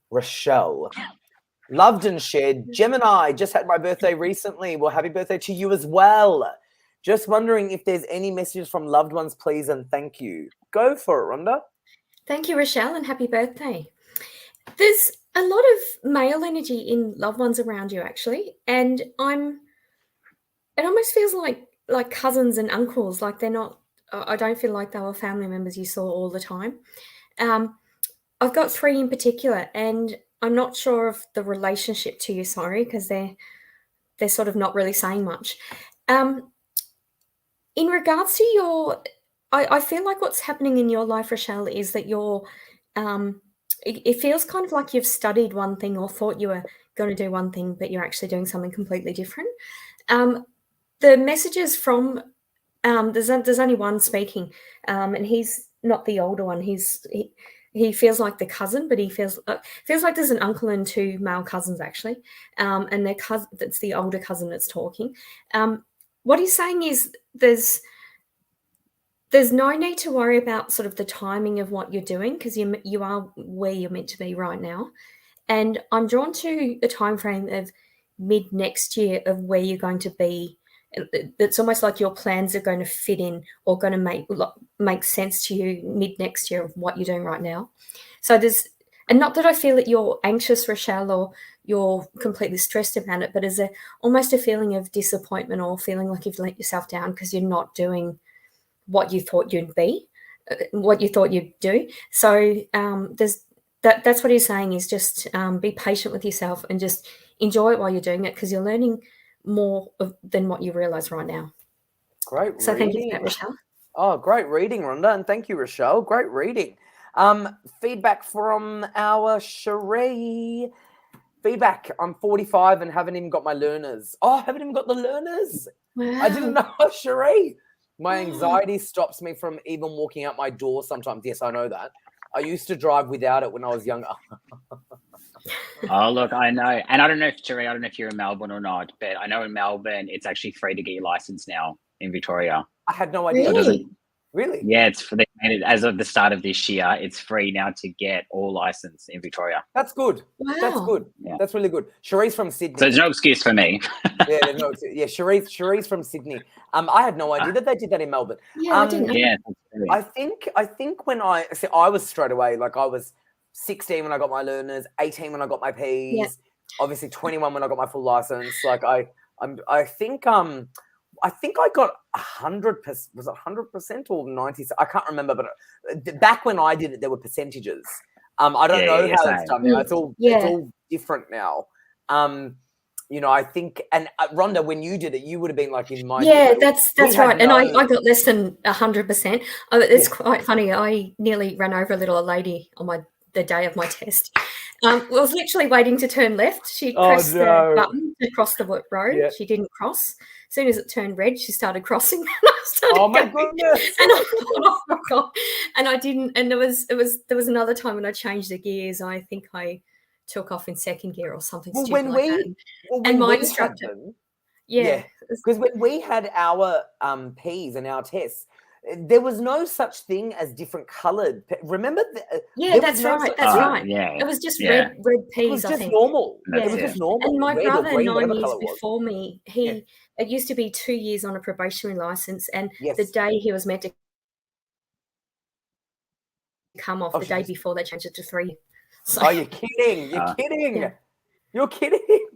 Rochelle. Loved and shared. Gemini, just had my birthday recently. Well, happy birthday to you as well. Just wondering if there's any messages from loved ones, please, and thank you. Go for it, Rhonda. Thank you, Rochelle, and happy birthday. There's a lot of male energy in loved ones around you, actually, and it almost feels like cousins and uncles, like they're not, I don't feel like they were family members you saw all the time. I've got 3 in particular, and I'm not sure of the relationship to you, sorry, because they're sort of not really saying much. In regards to your, I feel like what's happening in your life, Rochelle, is that you're, it feels kind of like you've studied one thing or thought you were going to do one thing, but you're actually doing something completely different. The messages from, there's only one speaking, and he's not the older one. He's he feels like the cousin, but he feels like there's an uncle and two male cousins actually, and their cousin, that's the older cousin that's talking. What he's saying is there's no need to worry about sort of the timing of what you're doing, because you are where you're meant to be right now. And I'm drawn to a time frame of mid next year of where you're going to be. It's almost like your plans are going to fit in or going to make sense to you mid next year of what you're doing right now. So and not that I feel that you're anxious, Rochelle, or you're completely stressed about it, but is almost a feeling of disappointment or feeling like you've let yourself down because you're not doing what you thought you'd be, what you thought you'd do. So that's what he's saying is just be patient with yourself and just enjoy it while you're doing it, because you're learning more than what you realize right now. Great so reading. Thank you for that, Rochelle. Oh, great reading, Rhonda, and thank you, Rochelle. Great reading. Feedback from our Cherie. Feedback. I'm 45 and haven't even got my learners. Oh, haven't even got the learners. Wow. I didn't know, Cherie. My anxiety stops me from even walking out my door sometimes. Yes, I know that. I used to drive without it when I was younger. Oh, look, I know. And I don't know if, Cherie, I don't know if you're in Melbourne or not, but I know in Melbourne, it's actually free to get your license now in Victoria. I had no idea. Really? Yeah, they made it as of the start of this year. It's free now to get all license in Victoria. That's good. Wow. That's good. Yeah. That's really good. Cherie's from Sydney. So there's no excuse for me. Yeah, there's no excuse. Yeah, Cherie's from Sydney. I had no idea that they did that in Melbourne. Yeah, I didn't know. Yeah. I think when I was straight away, like I was 16 when I got my learners, 18 when I got my Ps, obviously 21 when I got my full license. Like I think I got 100%. Was it 100% or 90? I can't remember, but back when I did it, there were percentages. I don't know how it's done now. It's all different now. I think, and Rhonda, when you did it, you would have been like in my that's right. And I got less than 100%. It's quite funny. I nearly ran over a little lady on the day of my test. I was literally waiting to turn left. She pressed the button to cross the road. Yeah. She didn't cross. As soon as it turned red, she started crossing. And I started my goodness! And I thought, oh my God. And I didn't. And there was another time when I changed the gears. I think I took off in second gear or something stupid like that. And my instructor, because when we had our Ps and our tests, there was no such thing as different coloured. Remember? That's right. Yeah, it was just red Ps. It was just normal. Yeah. It was just normal. And my brother, 9 years before me, it used to be 2 years on a probationary license, and the day he was meant to come off, the day before they changed it to 3. So, you're kidding! You're kidding! Yeah. You're kidding!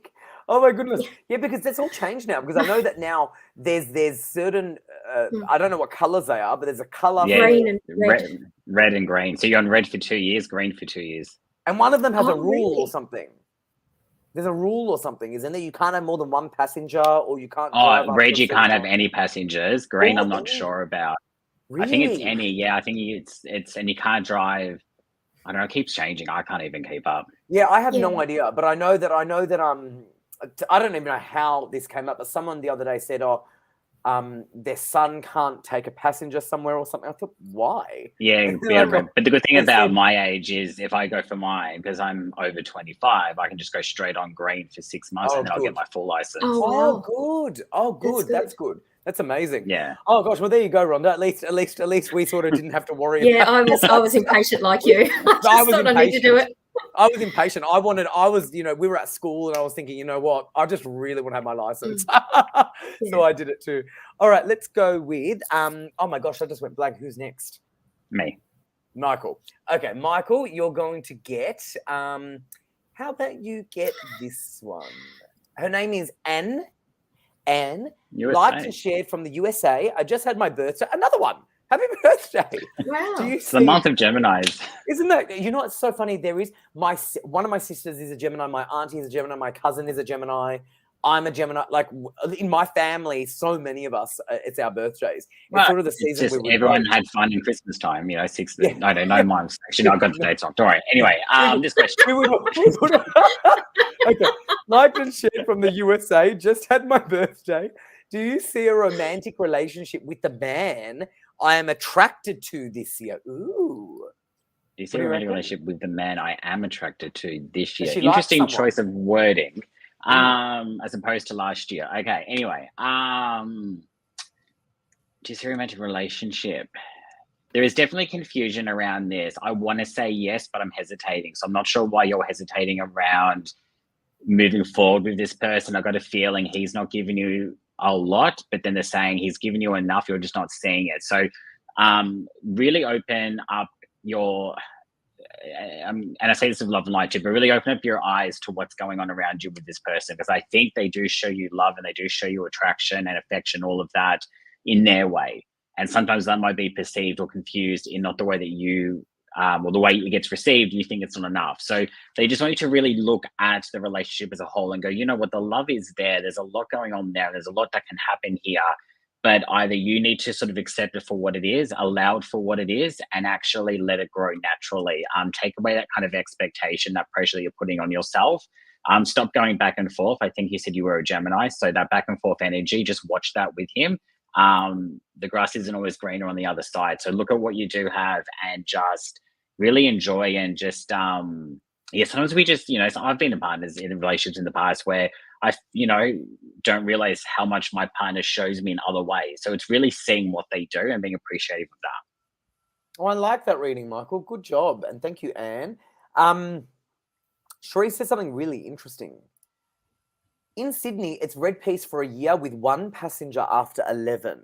Oh my goodness! Yeah, because that's all changed now. Because I know that now there's certain I don't know what colours they are, but there's a colour green and red and green. So you're on red for 2 years, green for 2 years, and one of them has a rule or something. There's a rule or something, isn't there? You can't have more than one passenger, or you can't. Red, you can't have any passengers. Green, I'm not sure about. Really? I think it's any. Yeah, I think it's and you can't drive. I don't know. It keeps changing. I can't even keep up. Yeah, I have no idea, but I know that I don't even know how this came up, but someone the other day said, their son can't take a passenger somewhere or something. I thought, why? Yeah, but the good thing about my age is if I go for mine, because I'm over 25, I can just go straight on green for 6 months and then I'll get my full license. Good. That's good. That's amazing. Yeah. Oh gosh. Well, there you go, Rhonda. At least we sort of didn't have to worry. Yeah, I was impatient like you. I thought I need to do it. I was impatient. We were at school and I was thinking, you know what? I just really want to have my license. So I did it too. All right, let's go with, oh my gosh, I just went blank. Who's next? Me. Michael. Okay, Michael, you're going to get, how about you get this one? Her name is Anne. USA. Liked and shared from the USA. I just had my birthday. Another one. Happy birthday. Wow. It's the month of Geminis. Isn't that, it's so funny. There is one of my sisters is a Gemini. My auntie is a Gemini. My cousin is a Gemini. I'm a Gemini. Like in my family, so many of us, it's our birthdays. It's sort of the season. Just everyone had fun in Christmas time, 6. Yeah. No, mine's actually, I got the dates off. Don't worry. Anyway, this question. Okay. Liked and shared from the USA. Just had my birthday. Do you see a romantic relationship with the man I am attracted to this year? Ooh. Do you see What a do you romantic reckon? relationship with the man I am attracted to this Does year? she like Interesting someone? choice of wording. As opposed to last year. Okay. Anyway, do you see a romantic relationship? There is definitely confusion around this. I want to say yes, but I'm hesitating. So I'm not sure why you're hesitating around moving forward with this person. I've got a feeling he's not giving you a lot, but then they're saying he's giving you enough. You're just not seeing it. So really open up your, and I say this with love and light too, but really open up your eyes to what's going on around you with this person, because I think they do show you love and they do show you attraction and affection, all of that in their way. And sometimes that might be perceived or confused in not the way that you, or the way it gets received, you think it's not enough. So they just want you to really look at the relationship as a whole and go, you know what, the love is there. There's a lot going on there. There's a lot that can happen here. But either you need to sort of accept it for what it is, allow it for what it is, and actually let it grow naturally. Take away that kind of expectation, that pressure that you're putting on yourself. Stop going back and forth. I think you said you were a Gemini, so that back and forth energy, just watch that with him. The grass isn't always greener on the other side. So look at what you do have and just really enjoy, and just sometimes we just, so I've been in partners in relationships in the past where I don't realize how much my partner shows me in other ways. So it's really seeing what they do and being appreciative of that. Oh, I like that reading, Michael. Good job. And thank you, Anne. Sheree says something really interesting. In Sydney, it's red peas for a year with one passenger after 11.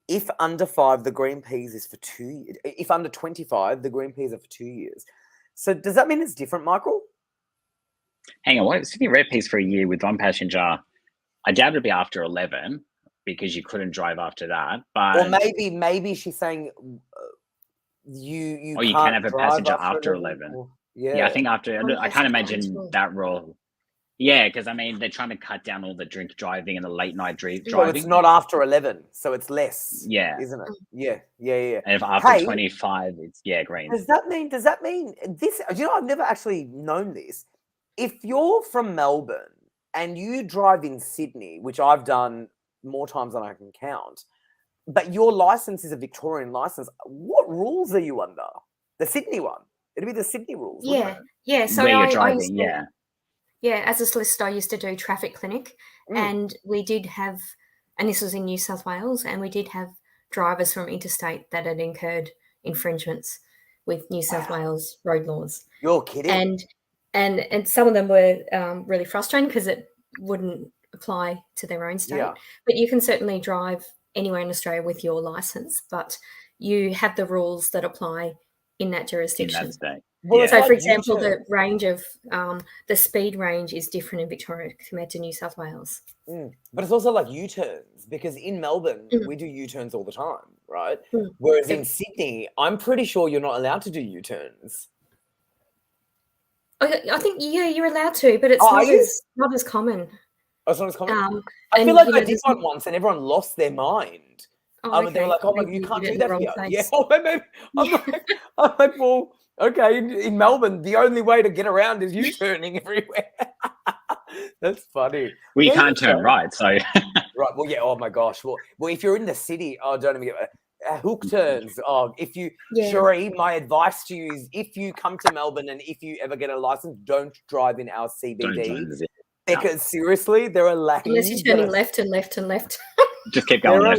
If under 5, the green peas is for 2 years. If under 25, the green peas are for 2 years. So does that mean it's different, Michael? Hang on, what? Sydney red peas for a year with one passenger. I doubt it'd be after 11 because you couldn't drive after that. But or maybe she's saying you or you can't can have a drive passenger after 11. Or, Yeah, I think after. I can't imagine well. that rule. Yeah, because I mean they're trying to cut down all the drink driving and the late night driving. So it's not after 11, so it's less. Yeah, isn't it? Yeah. and if after 25, it's green. Does that mean this? I've never actually known this. If you're from Melbourne and you drive in Sydney, which I've done more times than I can count, but your license is a Victorian license, what rules are you under? The Sydney one. It'd be the Sydney rules. Yeah. So where you're I driving, used to, as a solicitor, I used to do traffic clinic, and we did have, and this was in New South Wales, and we did have drivers from interstate that had incurred infringements with New South Wales road laws. You're kidding. And some of them were really frustrating because it wouldn't apply to their own state. Yeah. But you can certainly drive anywhere in Australia with your license, but you have the rules that apply in that jurisdiction. In that state. Well, So, for example, the range of the speed range is different in Victoria compared to New South Wales. But it's also like U-turns, because in Melbourne, we do U-turns all the time, right? Whereas in Sydney, I'm pretty sure you're not allowed to do U-turns. I think, you're allowed to, but it's not as common. Oh, it's not as common? I feel like I did one once and everyone lost their mind. They were like, oh, my, you can't do that here. Yeah. I'm like, well, okay, in Melbourne, the only way to get around is U-turning everywhere. That's funny. Well, you can't turn right, so. Right, well, yeah, oh my gosh. Well, if you're in the city, don't even get hook turns. Sheree, my advice to you is if you come to Melbourne and if you ever get a license, don't drive in our CBD. Because seriously, there are lanes. Unless you're turning left and left and left. Just keep going left.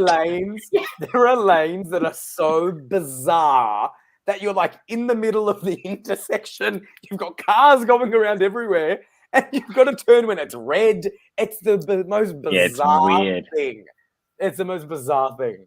There are lanes that are so bizarre that you're like in the middle of the intersection. You've got cars going around everywhere, and you've got to turn when it's red. It's the most bizarre thing. It's the most bizarre thing.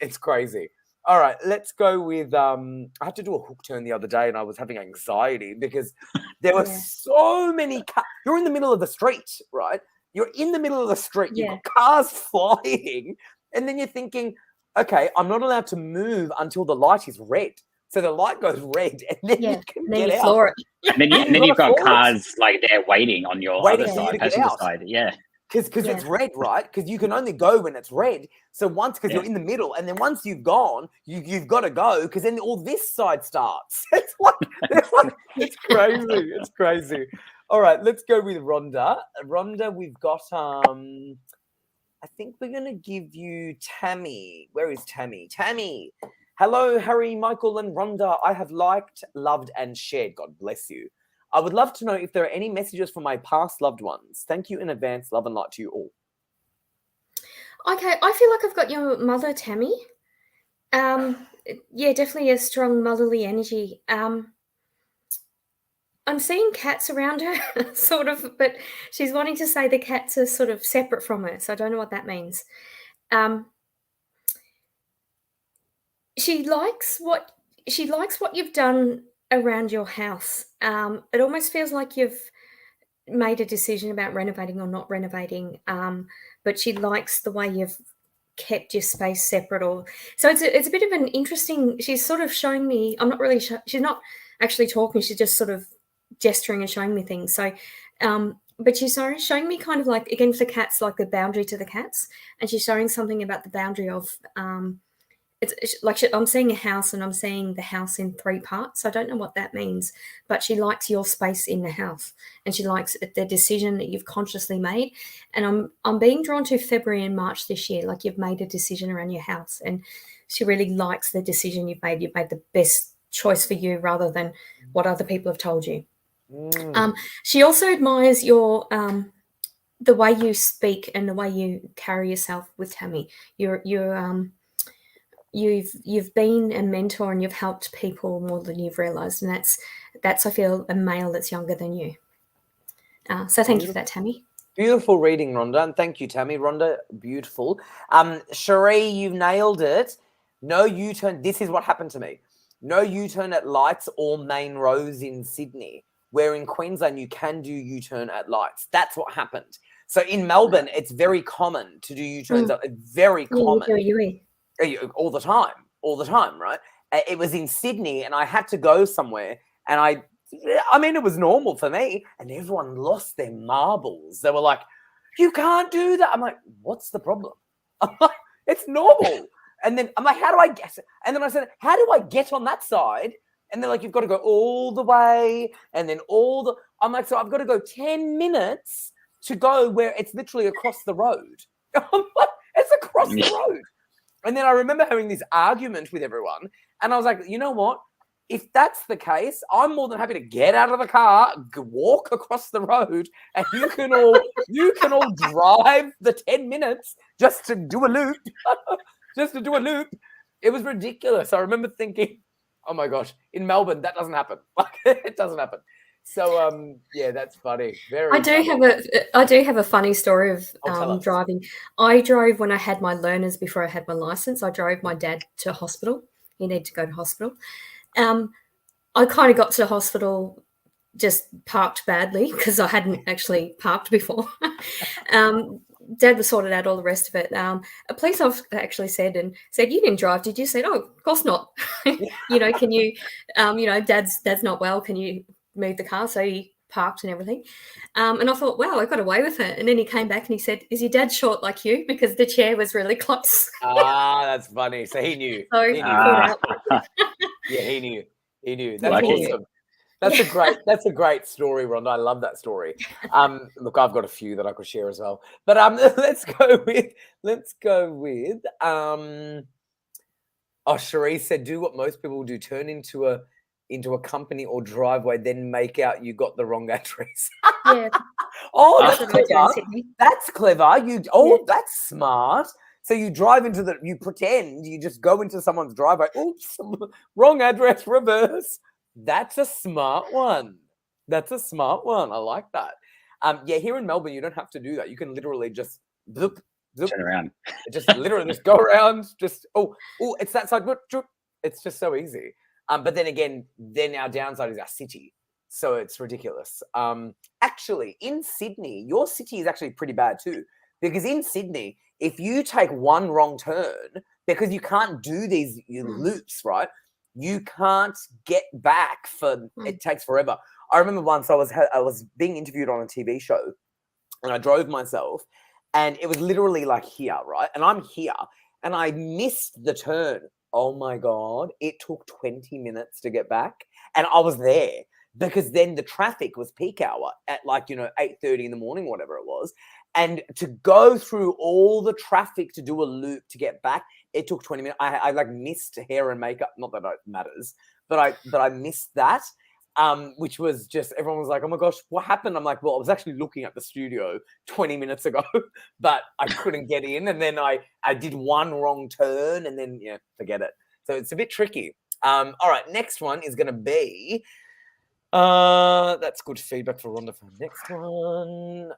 It's crazy. All right, let's go with I had to do a hook turn the other day and I was having anxiety because there were so many cars. You're in the middle of the street, right? You're in the middle of the street. You've got cars flying, and then you're thinking, okay, I'm not allowed to move until the light is red. So the light goes red, and then you can get out. Floor it. And then you've got cars like they're waiting on your other side, passenger side. Yeah. Because it's red, right? Because you can only go when it's red. So because you're in the middle, and then once you've gone, you've got to go, because then all this side starts. It's crazy. It's crazy. All right, let's go with Rhonda. Rhonda, we've got I think we're gonna give you Tammy. Where is Tammy? Tammy, Hello, Harry, Michael, and Rhonda. I have liked, loved, and shared. God bless you. I would love to know if there are any messages from my past loved ones. Thank you in advance. Love and light to you all. Okay, I feel like I've got your mother, Tammy. Yeah, definitely a strong motherly energy. I'm seeing cats around her, sort of, but she's wanting to say the cats are sort of separate from her, so I don't know what that means. She likes what you've done around your house. It almost feels like you've made a decision about renovating or not renovating, but she likes the way you've kept your space separate. Or so it's a bit of an interesting. She's sort of showing me. I'm not really. She's not actually talking. She's just sort of gesturing and showing me things. So, but she's showing me kind of like, again, for cats, like the boundary to the cats, and she's showing something about the boundary of. It's like I'm seeing a house, and I'm seeing the house in 3 parts. So I don't know what that means, but she likes your space in the house, and she likes the decision that you've consciously made. And I'm being drawn to February and March this year, like you've made a decision around your house, and she really likes the decision you've made. You've made the best choice for you rather than what other people have told you. She also admires your the way you speak and the way you carry yourself with Tammy. You've been a mentor and you've helped people more than you've realised, and that's I feel a male that's younger than you. So thank you for that, Tammy. Beautiful reading, Rhonda, and thank you, Tammy. Rhonda, beautiful. Cherie, you've nailed it. No U-turn. This is what happened to me. No U-turn at lights or main roads in Sydney, where in Queensland you can do U-turn at lights. That's what happened. So in Melbourne, it's very common to do U-turns. Very common. All the time, right? It was in Sydney, and I had to go somewhere, and I mean, it was normal for me, and everyone lost their marbles. They were like, "You can't do that." I'm like, "What's the problem?" I'm like, "It's normal." And then I'm like, "How do I get it?" And then I said, "How do I get on that side?" And they're like, "You've got to go all the way, and then I'm like, "So I've got to go 10 minutes to go where it's literally across the road." I'm like, "It's across the road." And then I remember having this argument with everyone, and I was like, "You know what? If that's the case, I'm more than happy to get out of the car, walk across the road, and you can all drive the 10 minutes just to do a loop." Just to do a loop. It was ridiculous. I remember thinking, "Oh my gosh, in Melbourne, that doesn't happen." Like, it doesn't happen. So yeah, that's funny. I do have a funny story of driving. I drove when I had my learners before I had my license. I drove my dad to hospital. He needed to go to hospital. I kind of got to the hospital, just parked badly because I hadn't actually parked before. Dad was sorted out all the rest of it. A police officer actually said, "You didn't drive, did you?" I said, "Oh, of course not." Can you, Dad's not well. Can you move the car? So he parked and everything. And I thought, wow, I got away with it. And then he came back and he said, "Is your dad short like you?" Because the chair was really close. That's funny. So he knew. So he knew. out. Yeah, he knew. He knew. That's awesome. That's a great story, Rhonda. I love that story. Look, I've got a few that I could share as well. But let's go with Cherie said, "Do what most people do, turn into a company or driveway, then make out you got the wrong address." Yeah. That's clever. That's clever. That's smart. So you drive you pretend you just go into someone's driveway. Oops, wrong address, reverse. That's a smart one. I like that. Yeah, here in Melbourne, you don't have to do that. You can literally just zoop, turn around. Just literally just go around. Just it's that side. It's just so easy. But then again, our downside is our city, so it's ridiculous. Actually, in Sydney, your city is actually pretty bad too, because in Sydney, if you take one wrong turn, because you can't do these loops, right? You can't get back it takes forever. I remember once I was being interviewed on a TV show, and I drove myself, and it was literally like here, right? And I'm here, and I missed the turn. Oh my God, it took 20 minutes to get back, and I was there because then the traffic was peak hour at 8:30 in the morning, whatever it was. And to go through all the traffic to do a loop to get back, it took 20 minutes. I like missed hair and makeup. Not that it matters, but I missed that. Which was just, everyone was like, oh my gosh, what happened? I'm like, well, I was actually looking at the studio 20 minutes ago, but I couldn't get in. And then I did one wrong turn and then, yeah, forget it. So it's a bit tricky. All right, next one is going to be, that's good feedback for Rhonda for the next one.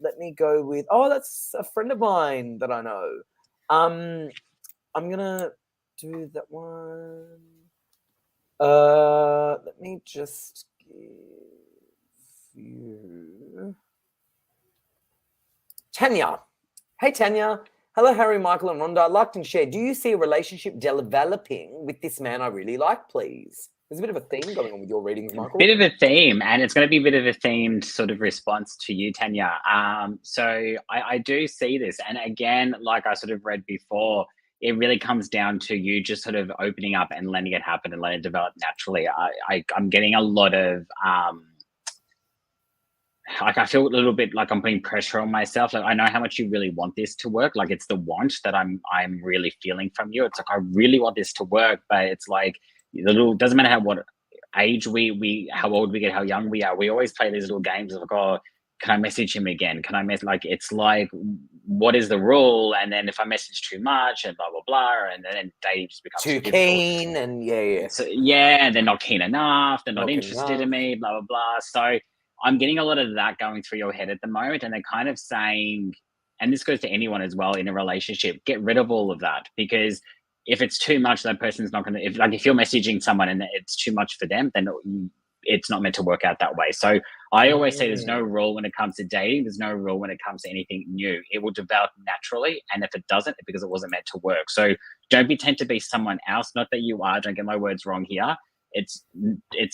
Let me go with, oh, that's a friend of mine that I know. I'm going to do that one. Let me just give you Tanya. Hey, Tanya. Hello, Harry, Michael, and Rhonda. I liked and shared. Do you see a relationship developing with this man I really like, please? There's a bit of a theme going on with your readings, Michael. Bit of a theme, and it's going to be a bit of a themed sort of response to you, Tanya. So I do see this, and again, like I sort of read before, it really comes down to you just sort of opening up and letting it happen and letting it develop naturally. I'm getting a lot of like, I feel a little bit like I'm putting pressure on myself. Like, I know how much you really want this to work. Like, it's the want that I'm really feeling from you. It's like, I really want this to work, but it's like, doesn't matter what age how old we get, how young we are. We always play these little games of like, oh, can I message him again? Can I like, it's like, what is the rule? And then if I message too much and blah, blah, blah, and then dating just becomes too keen and yeah. So yeah, they're not keen enough. They're not interested in me, blah, blah, blah. So I'm getting a lot of that going through your head at the moment. And they're kind of saying, and this goes to anyone as well in a relationship, get rid of all of that, because if it's too much, that person's not going to, if you're messaging someone and it's too much for them, then it's not meant to work out that way. So I always say there's no rule when it comes to dating. There's no rule when it comes to anything new. It will develop naturally. And if it doesn't, because it wasn't meant to work. So don't pretend to be someone else. Not that you are, don't get my words wrong here. It's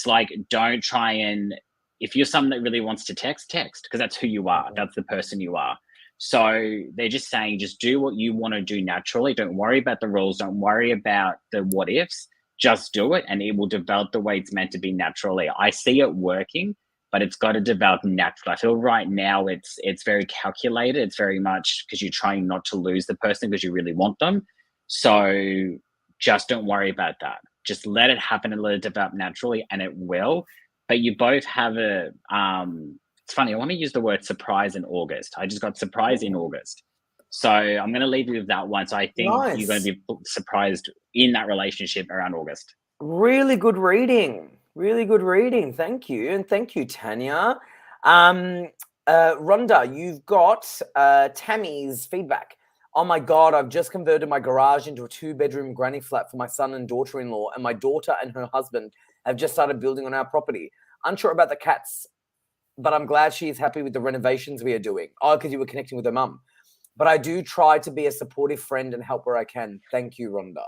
like, don't try and, if you're someone that really wants to text, because that's who you are. That's the person you are. So they're just saying, just do what you want to do naturally. Don't worry about the rules. Don't worry about the what ifs. Just do it, and it will develop the way it's meant to be naturally. I see it working, but it's got to develop naturally. I feel right now it's very calculated. It's very much because you're trying not to lose the person because you really want them. So just don't worry about that. Just let it happen and let it develop naturally, and it will. But you both have a, it's funny, I want to use the word surprise in August. I just got surprise in August. So I'm going to leave you with that one. So I think you're going to be surprised in that relationship around August. Really good reading. Really good reading. Thank you. And thank you, Tanya. Rhonda, you've got Tammy's feedback. Oh my God, I've just converted my garage into a 2-bedroom granny flat for my son and daughter-in-law, and my daughter and her husband have just started building on our property. Unsure about the cats, but I'm glad she is happy with the renovations we are doing. Oh, because you were connecting with her mum. But I do try to be a supportive friend and help where I can. Thank you, Rhonda.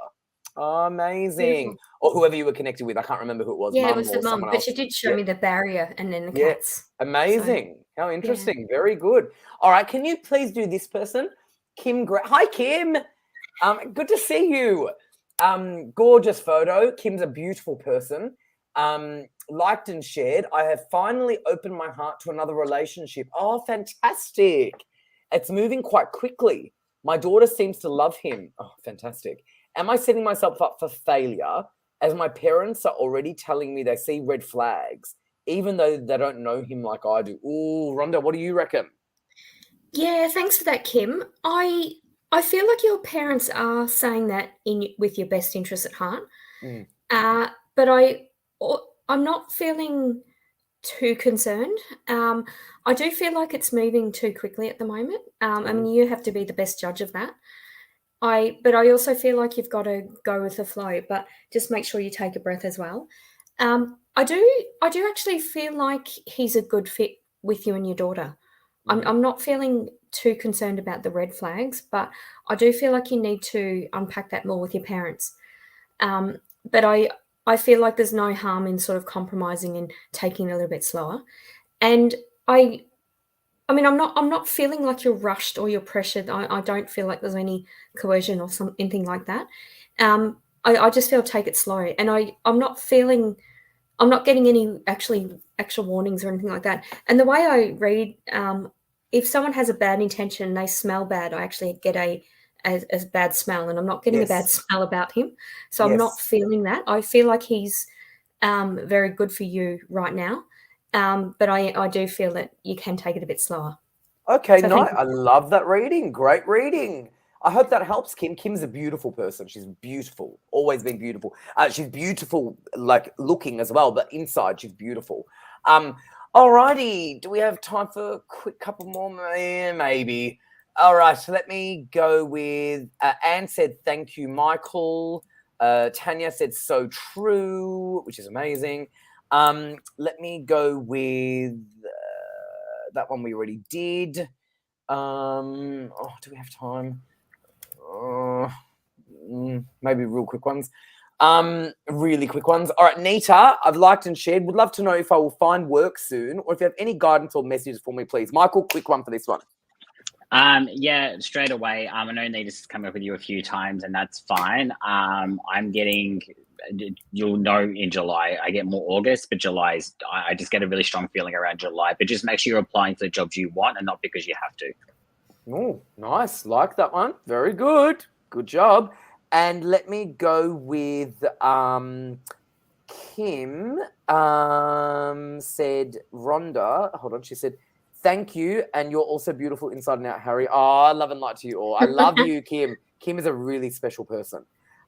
Oh, amazing. Beautiful. Or whoever you were connected with. I can't remember who it was. Yeah, it was the mum, but she did show me the barrier and then the cats. Amazing. So, how interesting. Yeah. Very good. All right. Can you please do this person? Kim. Hi, Kim. Good to see you. Gorgeous photo. Kim's a beautiful person. Liked and shared. I have finally opened my heart to another relationship. Oh, fantastic. It's moving quite quickly. My daughter seems to love him. Oh, fantastic. Am I setting myself up for failure as my parents are already telling me they see red flags, even though they don't know him like I do? Ooh, Rhonda, what do you reckon? Yeah, thanks for that, Kim. I feel like your parents are saying that with your best interest at heart. But I'm not feeling too concerned. I do feel like it's moving too quickly at the moment. I mean, you have to be the best judge of that. But I also feel like you've got to go with the flow, but just make sure you take a breath as well. I do actually feel like he's a good fit with you and your daughter. I'm not feeling too concerned about the red flags, but I do feel like you need to unpack that more with your parents. But I feel like there's no harm in sort of compromising and taking it a little bit slower. And I mean, I'm not feeling like you're rushed or you're pressured. I don't feel like there's any coercion or anything like that. I just feel take it slow. And I'm not getting any actual warnings or anything like that. And the way I read if someone has a bad intention and they smell bad, I actually get a bad smell, and I'm not getting a bad Yes. smell about him. So I'm not Yes. feeling that. I feel like he's very good for you right now. But I do feel that you can take it a bit slower. Okay, So no, thank you. I love that reading. Great reading. I hope that helps, Kim. Kim's a beautiful person. She's beautiful. Always been beautiful. She's beautiful, like looking as well, but inside she's beautiful. Alrighty. Do we have time for a quick couple more? Maybe. All right. So let me go with Anne said, thank you, Michael. Tanya said, so true, which is amazing. Let me go with that one we already did. Do we have time? Maybe real quick ones. Really quick ones. All right, Nita, I've liked and shared. Would love to know if I will find work soon, or if you have any guidance or messages for me, please. Michael, quick one for this one. Yeah, straight away. I know Nita's come up with you a few times, and that's fine. I'm getting, you'll know in July. I get more August, but July is, I just get a really strong feeling around July. But just make sure you're applying for the jobs you want and not because you have to. Oh, nice. Like that one. Very good. Good job. And let me go with Kim said, Rhonda, hold on, she said, thank you. And you're also beautiful inside and out, Harry. Oh, I love and light to you all. I love you, Kim. Kim is a really special person.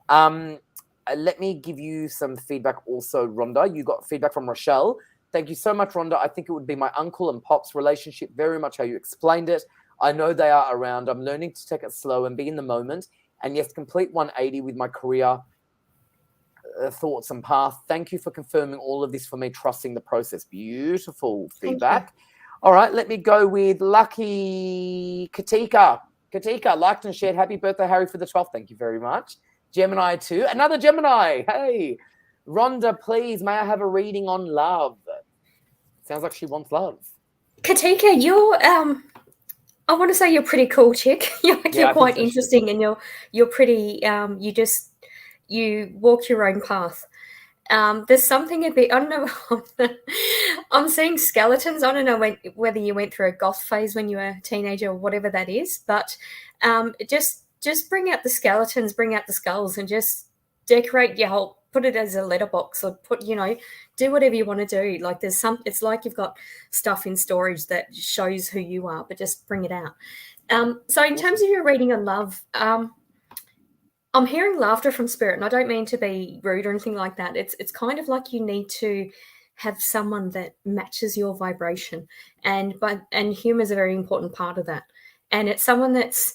Let me give you some feedback also, Rhonda. You got feedback from Rochelle. Thank you so much, Rhonda. I think it would be my uncle and pop's relationship, very much how you explained it. I know they are around. I'm learning to take it slow and be in the moment. And yes, complete 180 with my career thoughts and path. Thank you for confirming all of this for me, trusting the process. Beautiful feedback. All right, let me go with Lucky Katika. Katika, liked and shared. Happy birthday, Harry, for the 12th. Thank you very much. Gemini too. Another Gemini. Hey, Rhonda, please, may I have a reading on love? Sounds like she wants love. Katika, you're I want to say you're pretty cool, chick. You're quite interesting, and you're pretty. You walk your own path. There's something a bit. I don't know. I'm seeing skeletons. I don't know whether you went through a goth phase when you were a teenager or whatever that is, but just bring out the skeletons, bring out the skulls, and just decorate your whole. Put it as a letterbox, or do whatever you want to do. Like it's like you've got stuff in storage that shows who you are, but just bring it out. So in terms of your reading on love, I'm hearing laughter from spirit, and I don't mean to be rude or anything like that. It's kind of like you need to have someone that matches your vibration, and humor is a very important part of that. And it's someone that's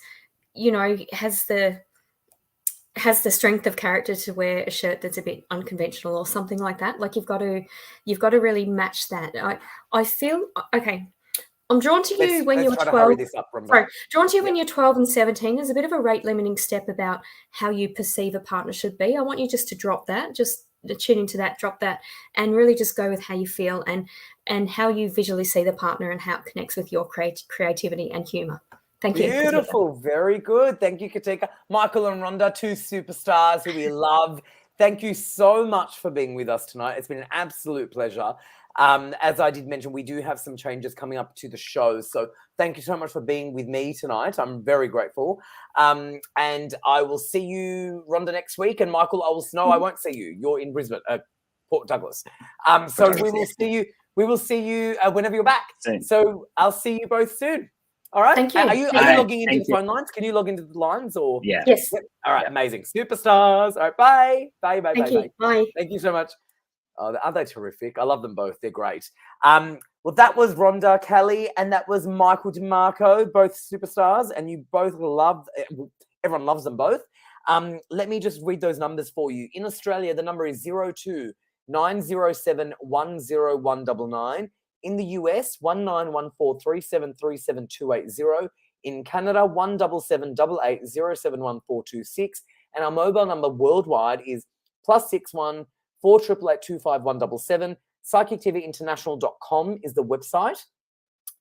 has the strength of character to wear a shirt that's a bit unconventional or something like that. Like you've got to really match that. I feel okay. I'm drawn to you when you're 12. Drawn to you when you're 12 and 17. There's a bit of a rate limiting step about how you perceive a partner should be. I want you just to drop that, just tune into that, drop that, and really just go with how you feel and how you visually see the partner and how it connects with your creativity and humor. Thank you. Beautiful. Very good. Thank you, Katika. Michael and Rhonda, two superstars who we love. Thank you so much for being with us tonight. It's been an absolute pleasure. As I did mention, we do have some changes coming up to the show. So thank you so much for being with me tonight. I'm very grateful. And I will see you, Rhonda, next week. And Michael, I won't see you. You're in Brisbane, Port Douglas. So we will see you. We will see you whenever you're back. So I'll see you both soon. All right. Thank you. Are you logging into the phone lines? Can you log into the lines or? Yeah. Yes. Yep. All right. Amazing. Superstars. All right. Bye. Bye. Bye. Thank bye. you. Bye. Thank you so much. Oh, aren't they terrific? I love them both. They're great. Well, that was Rhonda Kelly and that was Michael DeMarco, both superstars, and you both everyone loves them both. Let me just read those numbers for you. In Australia, the number is 02 907 10199. In the US, 19143737 In Canada, 177888071 And our mobile number worldwide is +61 488825177. PsychicTVinternational.com is the website.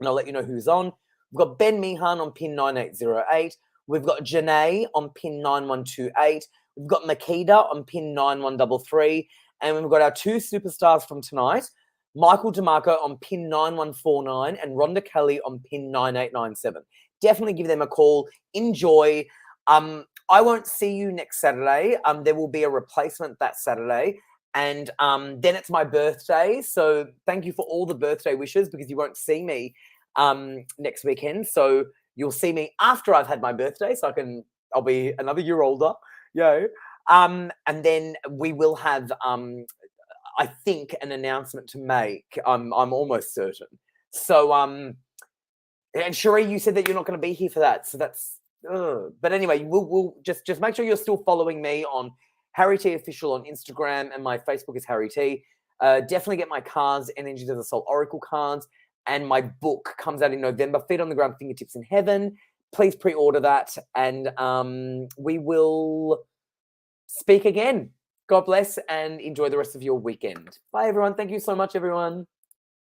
And I'll let you know who's on. We've got Ben Meehan on pin 9808. We've got Janae on pin 9128. We've got Makeda on pin 9133. And we've got our two superstars from tonight, Michael DeMarco on pin 9149 and Rhonda Kelly on pin 9897. Definitely give them a call. Enjoy. I won't see you next Saturday. There will be a replacement that Saturday. And then it's my birthday. So thank you for all the birthday wishes, because you won't see me next weekend. So you'll see me after I've had my birthday. So I'll be another year older. And then we will have I think an announcement to make. I'm almost certain. So and Cherie, you said that you're not going to be here for that. So that's but anyway, we'll just make sure you're still following me on Harry T Official on Instagram, and my Facebook is Harry T. Definitely get my cards, Energies of the Soul Oracle cards, and my book comes out in November, Feet on the Ground, Fingertips in Heaven. Please pre-order that, and we will speak again. God bless and enjoy the rest of your weekend. Bye, everyone. Thank you so much, everyone.